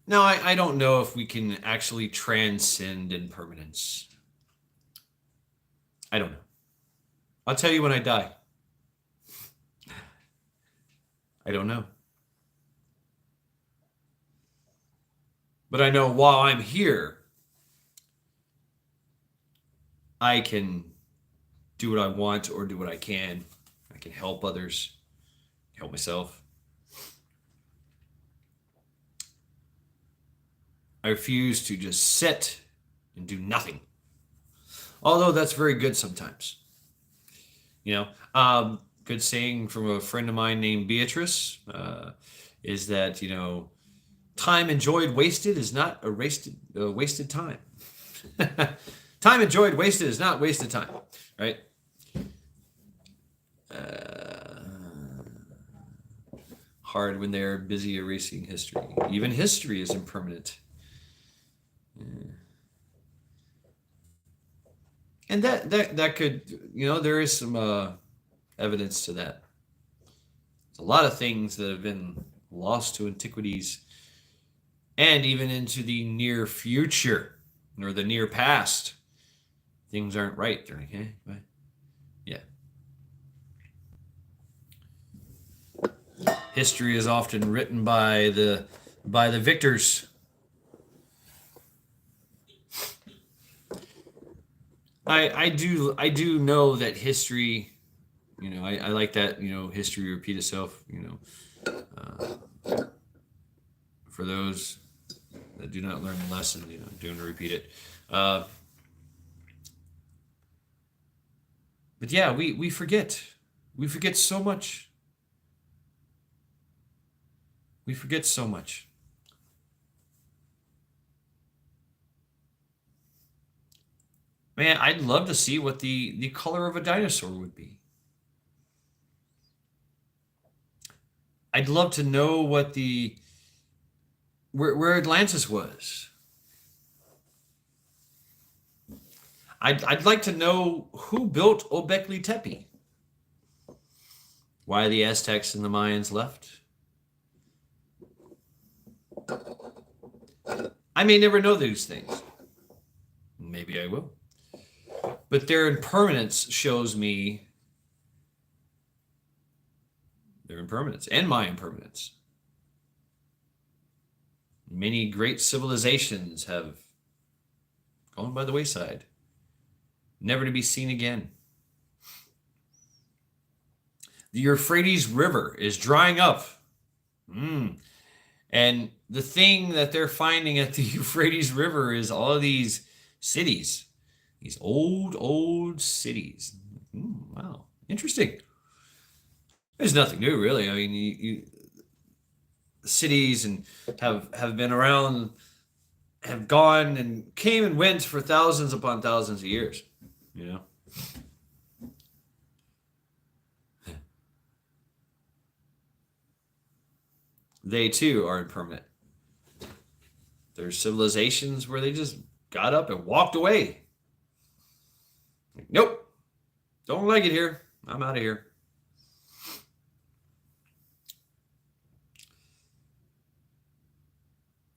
Now, I don't know if we can actually transcend impermanence. I don't know. I'll tell you when I die. I don't know. But I know while I'm here, I can do what I want or do what I can. I can help others, help myself. I refuse to just sit and do nothing. Although that's very good sometimes. Good saying from a friend of mine named Beatrice is that, time enjoyed wasted is not a wasted time. Time enjoyed wasted is not wasted time, right? Hard when they're busy erasing history. Even history is impermanent. And that could, there is some evidence to that. There's a lot of things that have been lost to antiquities and even into the near future or the near past. Things aren't right. They're like, but yeah. History is often written by the victors. I do know that history, I like that, history repeat itself, for those that do not learn the lesson, doing to repeat it. Uh, but yeah, we forget. We forget so much. We forget so much. Man, I'd love to see what the color of a dinosaur would be. I'd love to know what the where Atlantis was. I'd like to know who built Obekli Tepe. Why the Aztecs and the Mayans left. I may never know these things. Maybe I will. But their impermanence shows me their impermanence and my impermanence. Many great civilizations have gone by the wayside, never to be seen again. The Euphrates River is drying up. And the thing that they're finding at the Euphrates River is all of these cities, these old cities. Wow, interesting. There's nothing new, really. I mean, cities and have been around, have gone and came and went for thousands upon thousands of years. You know, they too are impermanent. There's civilizations where they just got up and walked away. Like, nope, don't like it here. I'm out of here.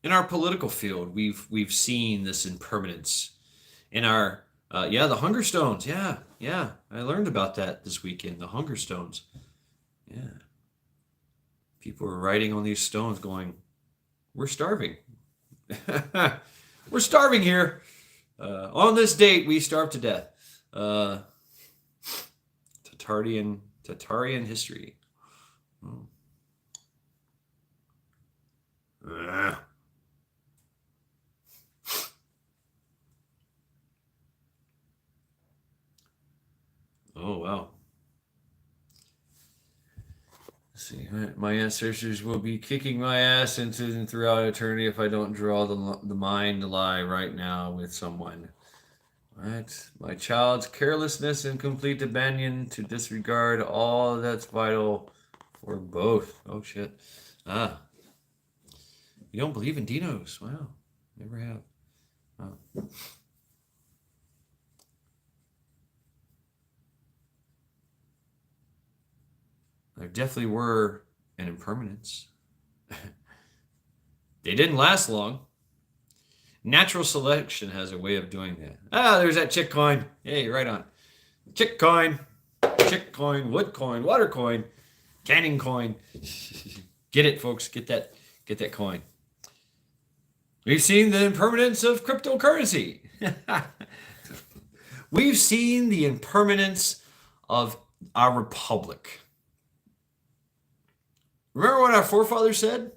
In our political field, we've seen this impermanence. In our the Hunger Stones. Yeah, I learned about that this weekend. The Hunger Stones. Yeah, people were writing on these stones, going, "We're starving. We're starving here. On this date, we starved to death." Uh, Tatarian history. Oh. Oh wow. Let's see. My ancestors will be kicking my ass into and throughout eternity if I don't draw the mind to lie right now with someone. What? My child's carelessness and complete abandon to disregard all that's vital for both. Oh shit. Ah. You don't believe in dinos? Wow. Never have. Oh. There definitely were an impermanence. They didn't last long. Natural selection has a way of doing that. Ah, there's that chick coin. Hey, right on. Chick coin, wood coin, water coin, canning coin. Get it, folks. Get that coin. We've seen the impermanence of cryptocurrency. We've seen the impermanence of our republic. Remember what our forefathers said?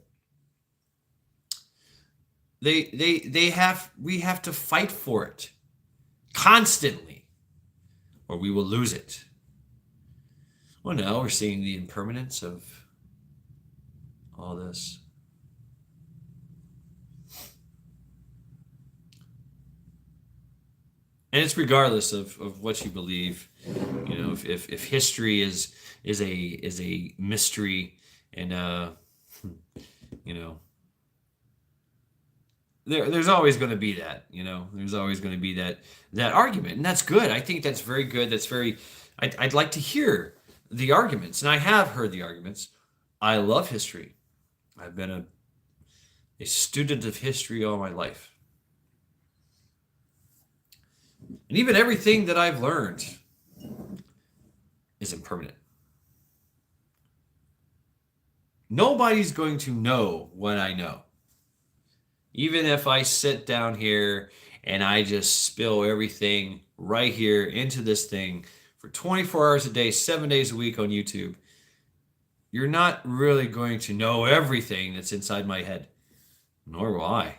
We have to fight for it constantly, or we will lose it. Well, now we're seeing the impermanence of all this. And it's regardless of what you believe. If history is a mystery, and there's always going to be that. There's always going to be that argument, and that's good. I think that's very good. That's very. I'd like to hear the arguments, and I have heard the arguments. I love history. I've been a student of history all my life. And even everything that I've learned is impermanent. Nobody's going to know what I know. Even if I sit down here and I just spill everything right here into this thing for 24 hours a day, 7 days a week on YouTube, you're not really going to know everything that's inside my head, nor will I.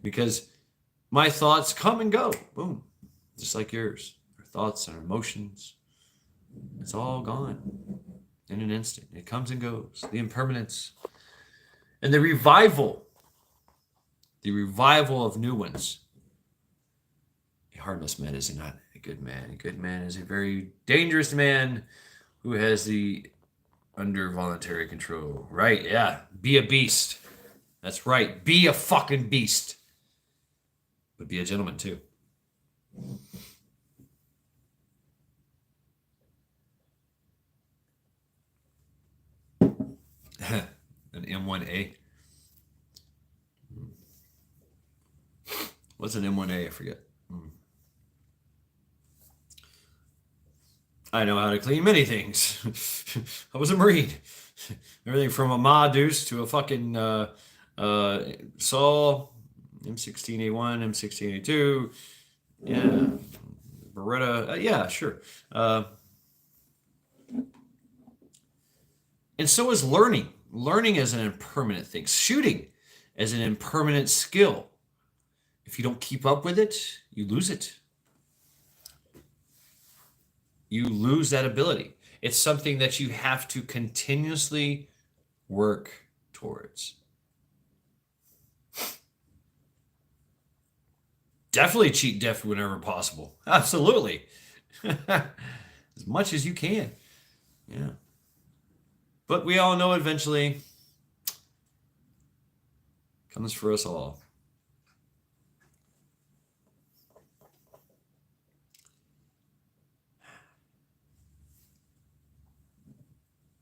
Because my thoughts come and go, boom, just like yours. Our thoughts and our emotions, it's all gone in an instant. It comes and goes. The impermanence and the revival of new ones. A heartless man is not a good man. A good man is a very dangerous man who has the under voluntary control. Right, yeah. Be a beast. That's right. Be a fucking beast. But be a gentleman too. An M1A. What's an M1A? I forget. I know how to clean many things. I was a Marine. Everything from a Ma Deuce to a fucking Saw, M16A1, M16A2. Yeah. Beretta. Yeah, sure. And so is learning. Learning is an impermanent thing. Shooting is an impermanent skill. If you don't keep up with it, you lose it. You lose that ability. It's something that you have to continuously work towards. Definitely cheat death whenever possible. Absolutely. As much as you can. Yeah. But we all know eventually comes for us all.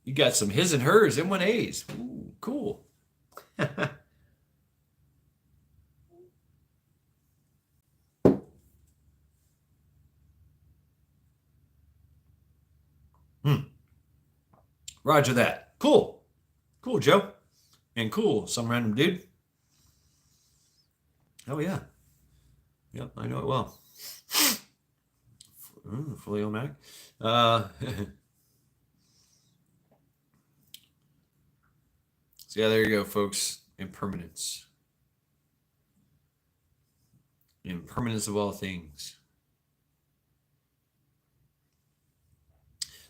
You got some his and hers, M1As. Ooh, cool. Roger that. Cool. Cool, Joe. And cool, some random dude. Oh, yeah. Yep, I know it well. Fully automatic. So yeah, there you go, folks. Impermanence. Impermanence of all things.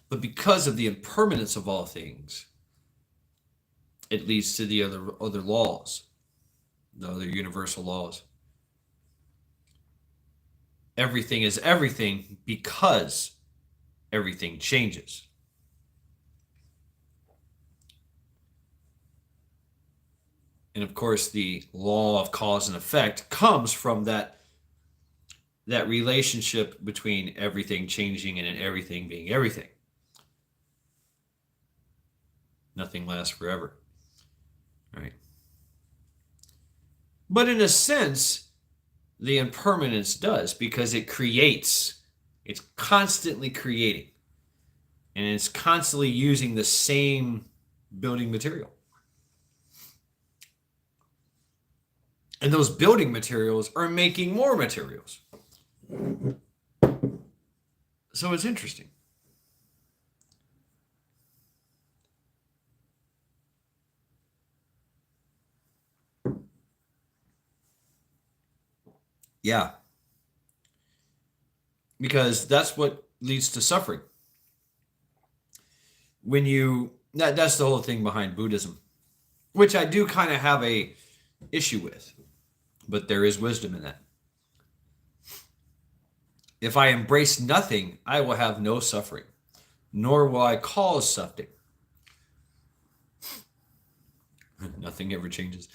But because of the impermanence of all things, it leads to the other laws, the other universal laws. Everything is everything because everything changes. And of course, the law of cause and effect comes from that relationship between everything changing and everything being everything. Nothing lasts forever. Right? But in a sense, the impermanence does, because it creates. It's constantly creating. And it's constantly using the same building material. And those building materials are making more materials. So it's interesting. Yeah. Because that's what leads to suffering. When that's the whole thing behind Buddhism, which I do kind of have a issue with, but there is wisdom in that. If I embrace nothing, I will have no suffering, nor will I cause suffering. Nothing ever changes.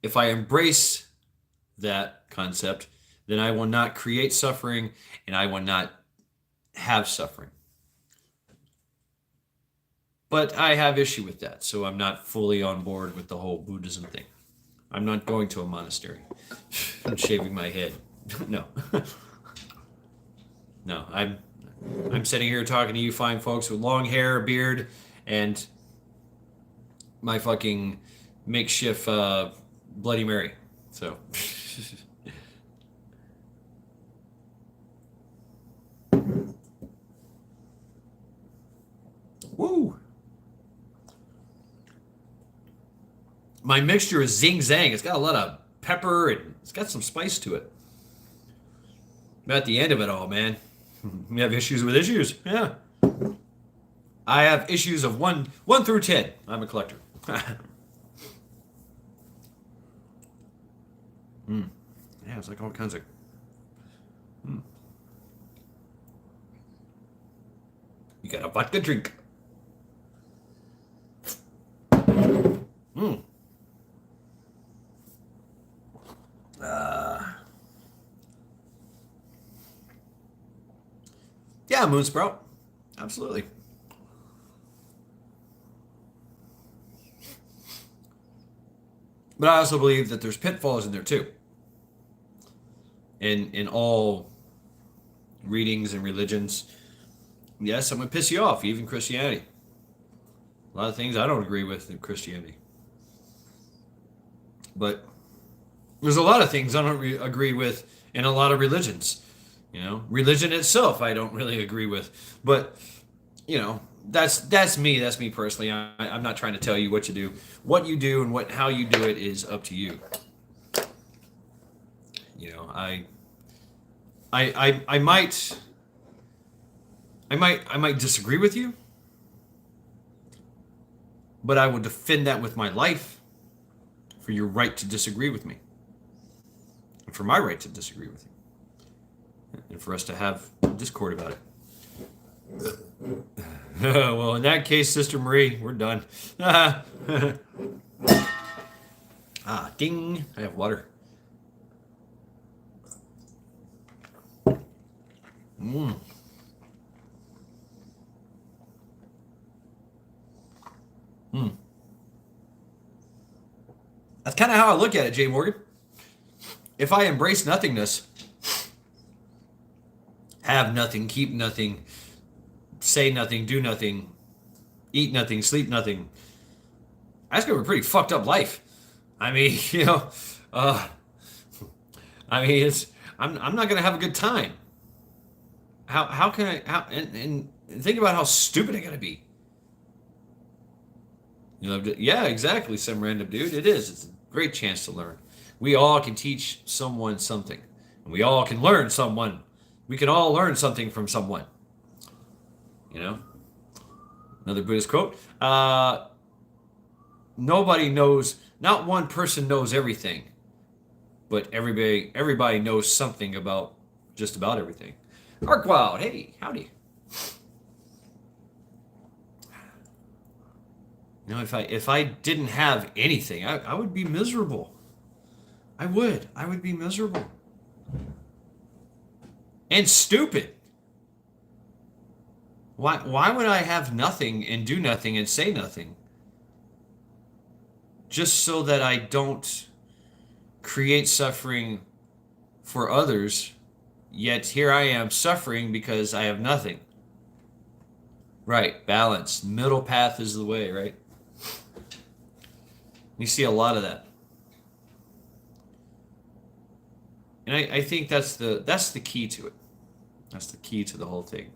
If I embrace that concept, then I will not create suffering and I will not have suffering. But I have issue with that, so I'm not fully on board with the whole Buddhism thing. I'm not going to a monastery. I'm shaving my head. No. No, I'm sitting here talking to you fine folks with long hair, beard, and my fucking makeshift Bloody Mary. So. Woo! My mixture is zing zang. It's got a lot of pepper and it's got some spice to it. At the end of it all, man, you have issues with issues. Yeah, I have issues of one through 10. I'm a collector. Mm. Yeah, it's like all kinds of. Mm. You got a vodka drink. Mm. Yeah, Moonsprout. Absolutely. But I also believe that there's pitfalls in there too. In all readings and religions, yes, I'm gonna piss you off, even Christianity. A lot of things I don't agree with in Christianity. But there's a lot of things I don't agree with in a lot of religions. You know, religion itself I don't really agree with. But you know, that's me. That's me personally. I'm not trying to tell you what to do. What you do and how you do it is up to you. You know, I might disagree with you, but I will defend that with my life for your right to disagree with me, and for my right to disagree with you, and for us to have discord about it. Well, in that case, Sister Marie, we're done. Ding! I have water. Mm. Mm. That's kind of how I look at it, Jay Morgan. If I embrace nothingness, have nothing, keep nothing, say nothing, do nothing, eat nothing, sleep nothing, that's gonna be a pretty fucked up life. I mean, I mean, I'm not gonna have a good time. How can and think about how stupid I gotta be. You know, yeah, exactly. Some random dude. It is. It's a great chance to learn. We all can teach someone something, and we all can learn someone. We can all learn something from someone. You know, another Buddhist quote. Nobody knows. Not one person knows everything, but everybody knows something about just about everything. Arkwild, hey, howdy. You know, if I didn't have anything, I would be miserable. I would be miserable and stupid. Why would I have nothing and do nothing and say nothing? Just so that I don't create suffering for others, yet here I am suffering because I have nothing. Right, balance. Middle path is the way, right? You see a lot of that. And I think that's the key to it. That's the key to the whole thing.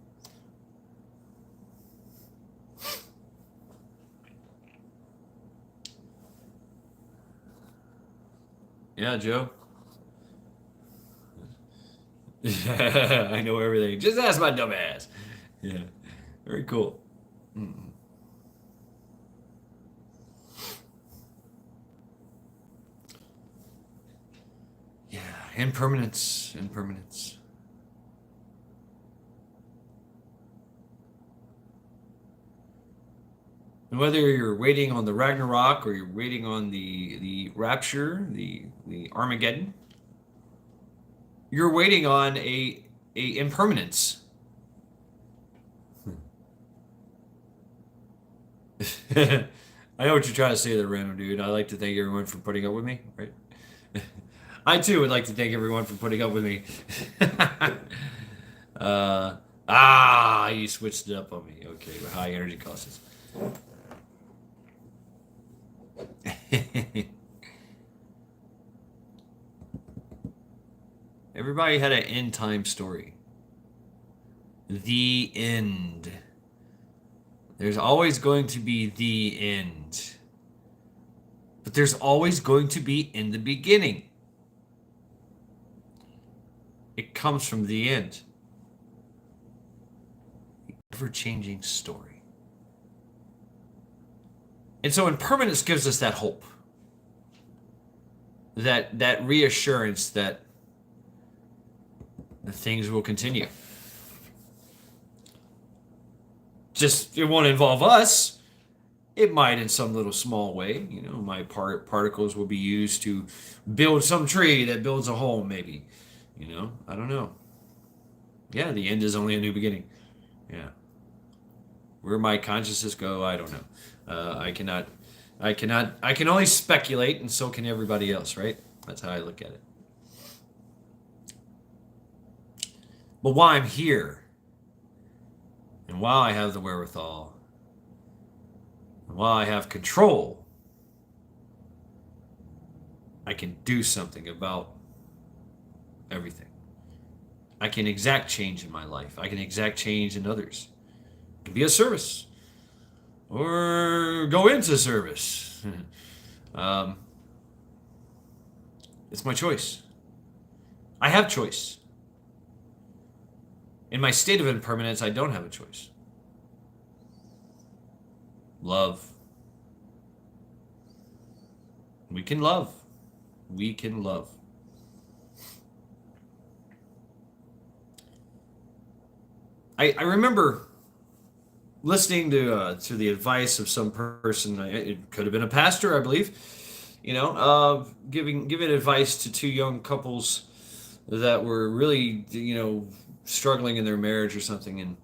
Yeah, Joe. I know everything. Just ask my dumb ass. Yeah, very cool. Mm-mm. Yeah, impermanence. And whether you're waiting on the Ragnarok or you're waiting on the Rapture, the Armageddon, you're waiting on a impermanence. I know what you're trying to say there, random dude. I'd like to thank everyone for putting up with me, right? I too would like to thank everyone for putting up with me. You switched it up on me. Okay, with high energy costs. Everybody had an end time story. The end. There's always going to be the end. But there's always going to be in the beginning. It comes from the end. The ever-changing story. And so impermanence gives us that hope. That reassurance that things will continue. Just, it won't involve us. It might in some little small way. You know, my particles will be used to build some tree that builds a home, maybe. You know, I don't know. Yeah, the end is only a new beginning. Yeah. Where my consciousness go, I don't know. I can only speculate, and so can everybody else, right? That's how I look at it. But while I'm here, and while I have the wherewithal, and while I have control, I can do something about everything. I can exact change in my life. I can exact change in others. It can be a service. Or go into service. It's my choice. I have choice. In my state of impermanence, I don't have a choice. Love. We can love. We can love. I remember listening to the advice of some person. It could have been a pastor, I believe. You know, giving advice to two young couples that were really, you know, struggling in their marriage or something, and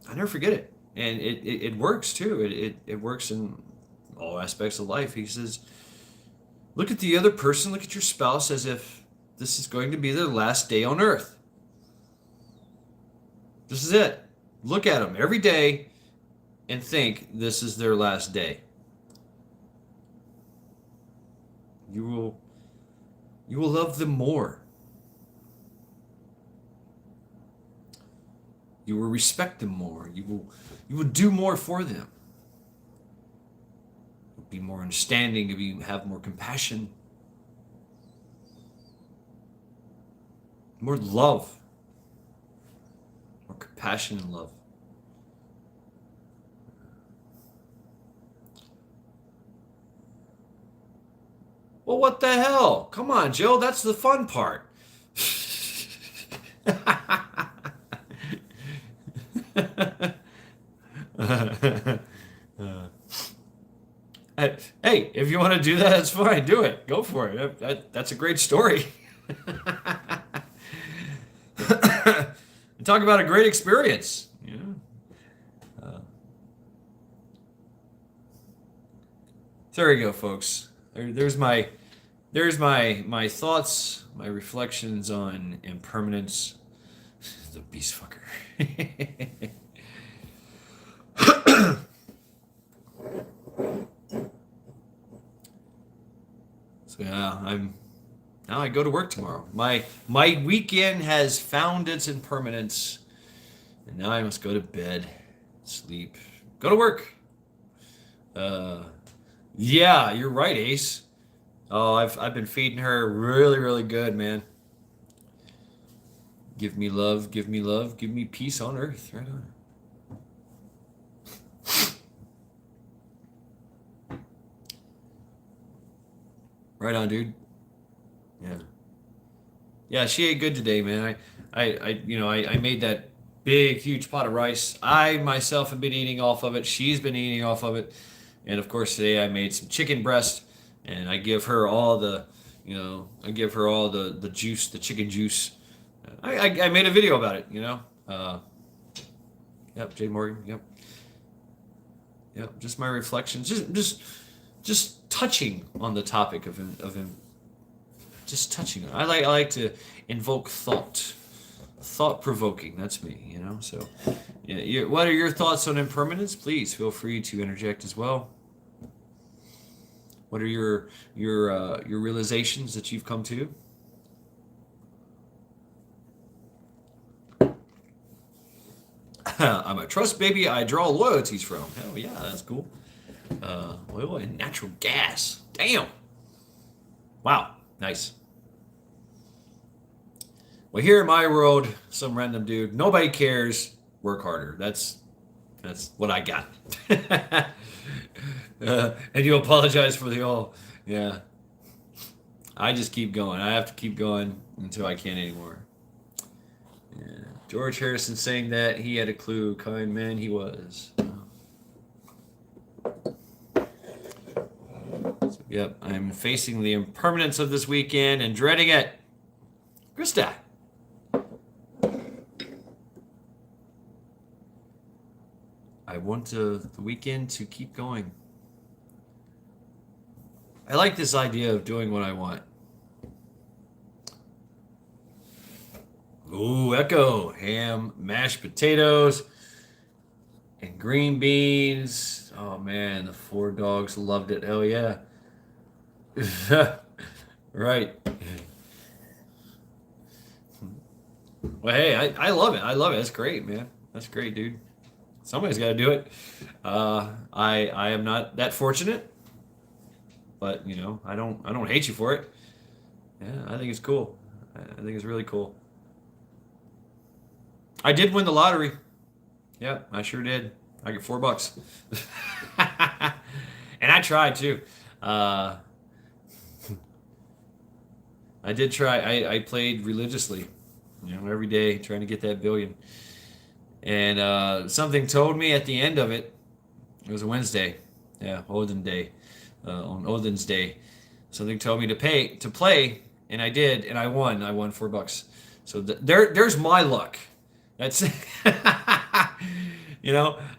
I never forget it. And it works too. It works in all aspects of life. He says, look at the other person, look at your spouse as if this is going to be their last day on earth. This is it. Look at them every day and think this is their last day. You will love them more. You will respect them more. You will do more for them. You'll be more understanding. You'll have more compassion. More love. More compassion and love. Well, what the hell? Come on, Jill. That's the fun part. Hey, if you want to do that, that's fine. Do it. Go for it. That's a great story. Talk about a great experience. You know? There you go, folks. There's my thoughts, my reflections on impermanence. The beast fucker. So yeah, now I go to work tomorrow. My weekend has found its impermanence, and now I must go to bed, sleep, go to work. Yeah, you're right, Ace. Oh, I've been feeding her really, really good, man. Give me love, give me love, give me peace on earth. Right on. Right on, dude. Yeah. Yeah, she ate good today, man. I made that big, huge pot of rice. I myself have been eating off of it. She's been eating off of it. And of course, today I made some chicken breast, and I give her all the juice, the chicken juice. I made a video about it, you know. Yep, Jay Morgan. Yep. Yep. Just my reflections. Just touching on the topic of him. Just touching on. I like to invoke thought provoking. That's me, you know. So, yeah. What are your thoughts on impermanence? Please feel free to interject as well. What are your realizations that you've come to? I'm a trust baby I draw loyalties from. Hell yeah, that's cool. Oil and natural gas. Damn. Wow, nice. Well, here in my world, some random dude, nobody cares. Work harder. That's what I got. And you apologize for the all. Yeah. I just keep going. I have to keep going until I can't anymore. Yeah. George Harrison saying that he had a clue. Kind man he was. So, yep, I'm facing the impermanence of this weekend and dreading it. Krista. I want the weekend to keep going. I like this idea of doing what I want. Ooh, Echo. Ham, mashed potatoes, and green beans. Oh, man, the 4 dogs loved it. Hell yeah. Right. Well, hey, I love it. I love it. That's great, man. That's great, dude. Somebody's got to do it. I am not that fortunate, but I don't hate you for it. Yeah, I think it's cool. I think it's really cool. I did win the lottery. Yeah, I sure did. I get $4. And I tried too. I did try. I played religiously, every day trying to get that billion. And something told me at the end of it, it was a Wednesday, yeah, Odin Day, on Odin's Day, something told me to play, and I did, and I won. I won $4. So there's my luck. That's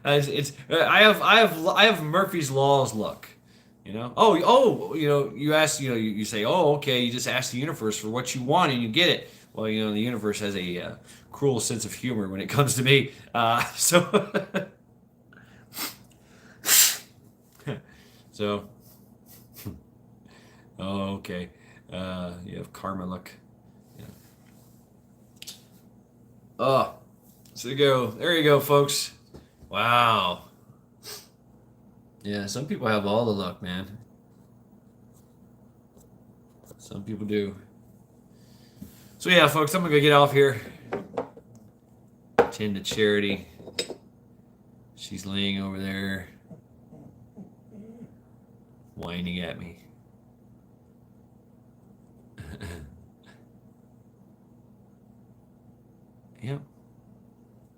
it's I have Murphy's Law's luck. You ask, you say, oh, okay, you just ask the universe for what you want and you get it. Well, the universe has a cruel sense of humor when it comes to me. So, so, oh, okay. You have karma luck. Yeah. Oh, so there you go, folks. Wow. Yeah, some people have all the luck, man. Some people do. So yeah, folks, I'm gonna go get off here. Tend to Charity. She's laying over there, whining at me. Yep.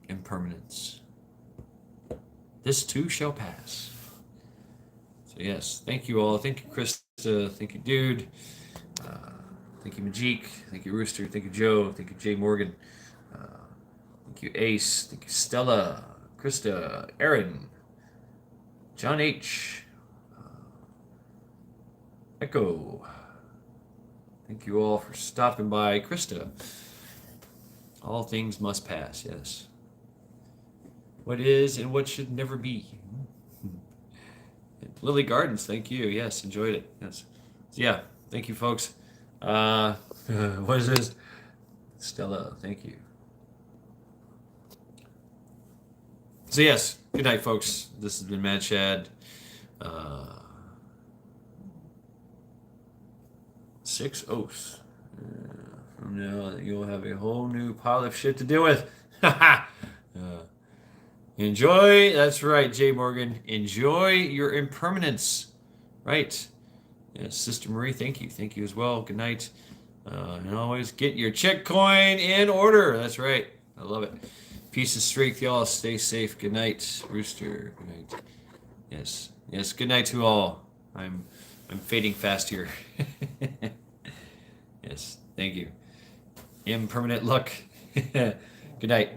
Impermanence. This too shall pass. So yes, thank you all. Thank you, Krista. Thank you, dude. Thank you, Majik. Thank you, Rooster. Thank you, Joe. Thank you, Jay Morgan. Thank you, Ace. Thank you, Stella, Krista, Aaron, John H, Echo. Thank you all for stopping by, Krista. All things must pass, yes. What is and what should never be. Lily Gardens, thank you. Yes, enjoyed it. Yes. So yeah, thank you, folks. What is this? Stella, thank you. So yes, good night, folks. This has been Mad Shad. 6 oaths. From now, you'll have a whole new pile of shit to deal with. Enjoy. That's right, Jay Morgan. Enjoy your impermanence. Right. Yes, Sister Marie, thank you. Thank you as well. Good night. And always get your check coin in order. That's right. I love it. Peace and strength, y'all. Stay safe. Good night, Rooster. Good night. Yes. Yes, good night to all. I'm fading fast here. Yes, thank you. Impermanent luck. Good night.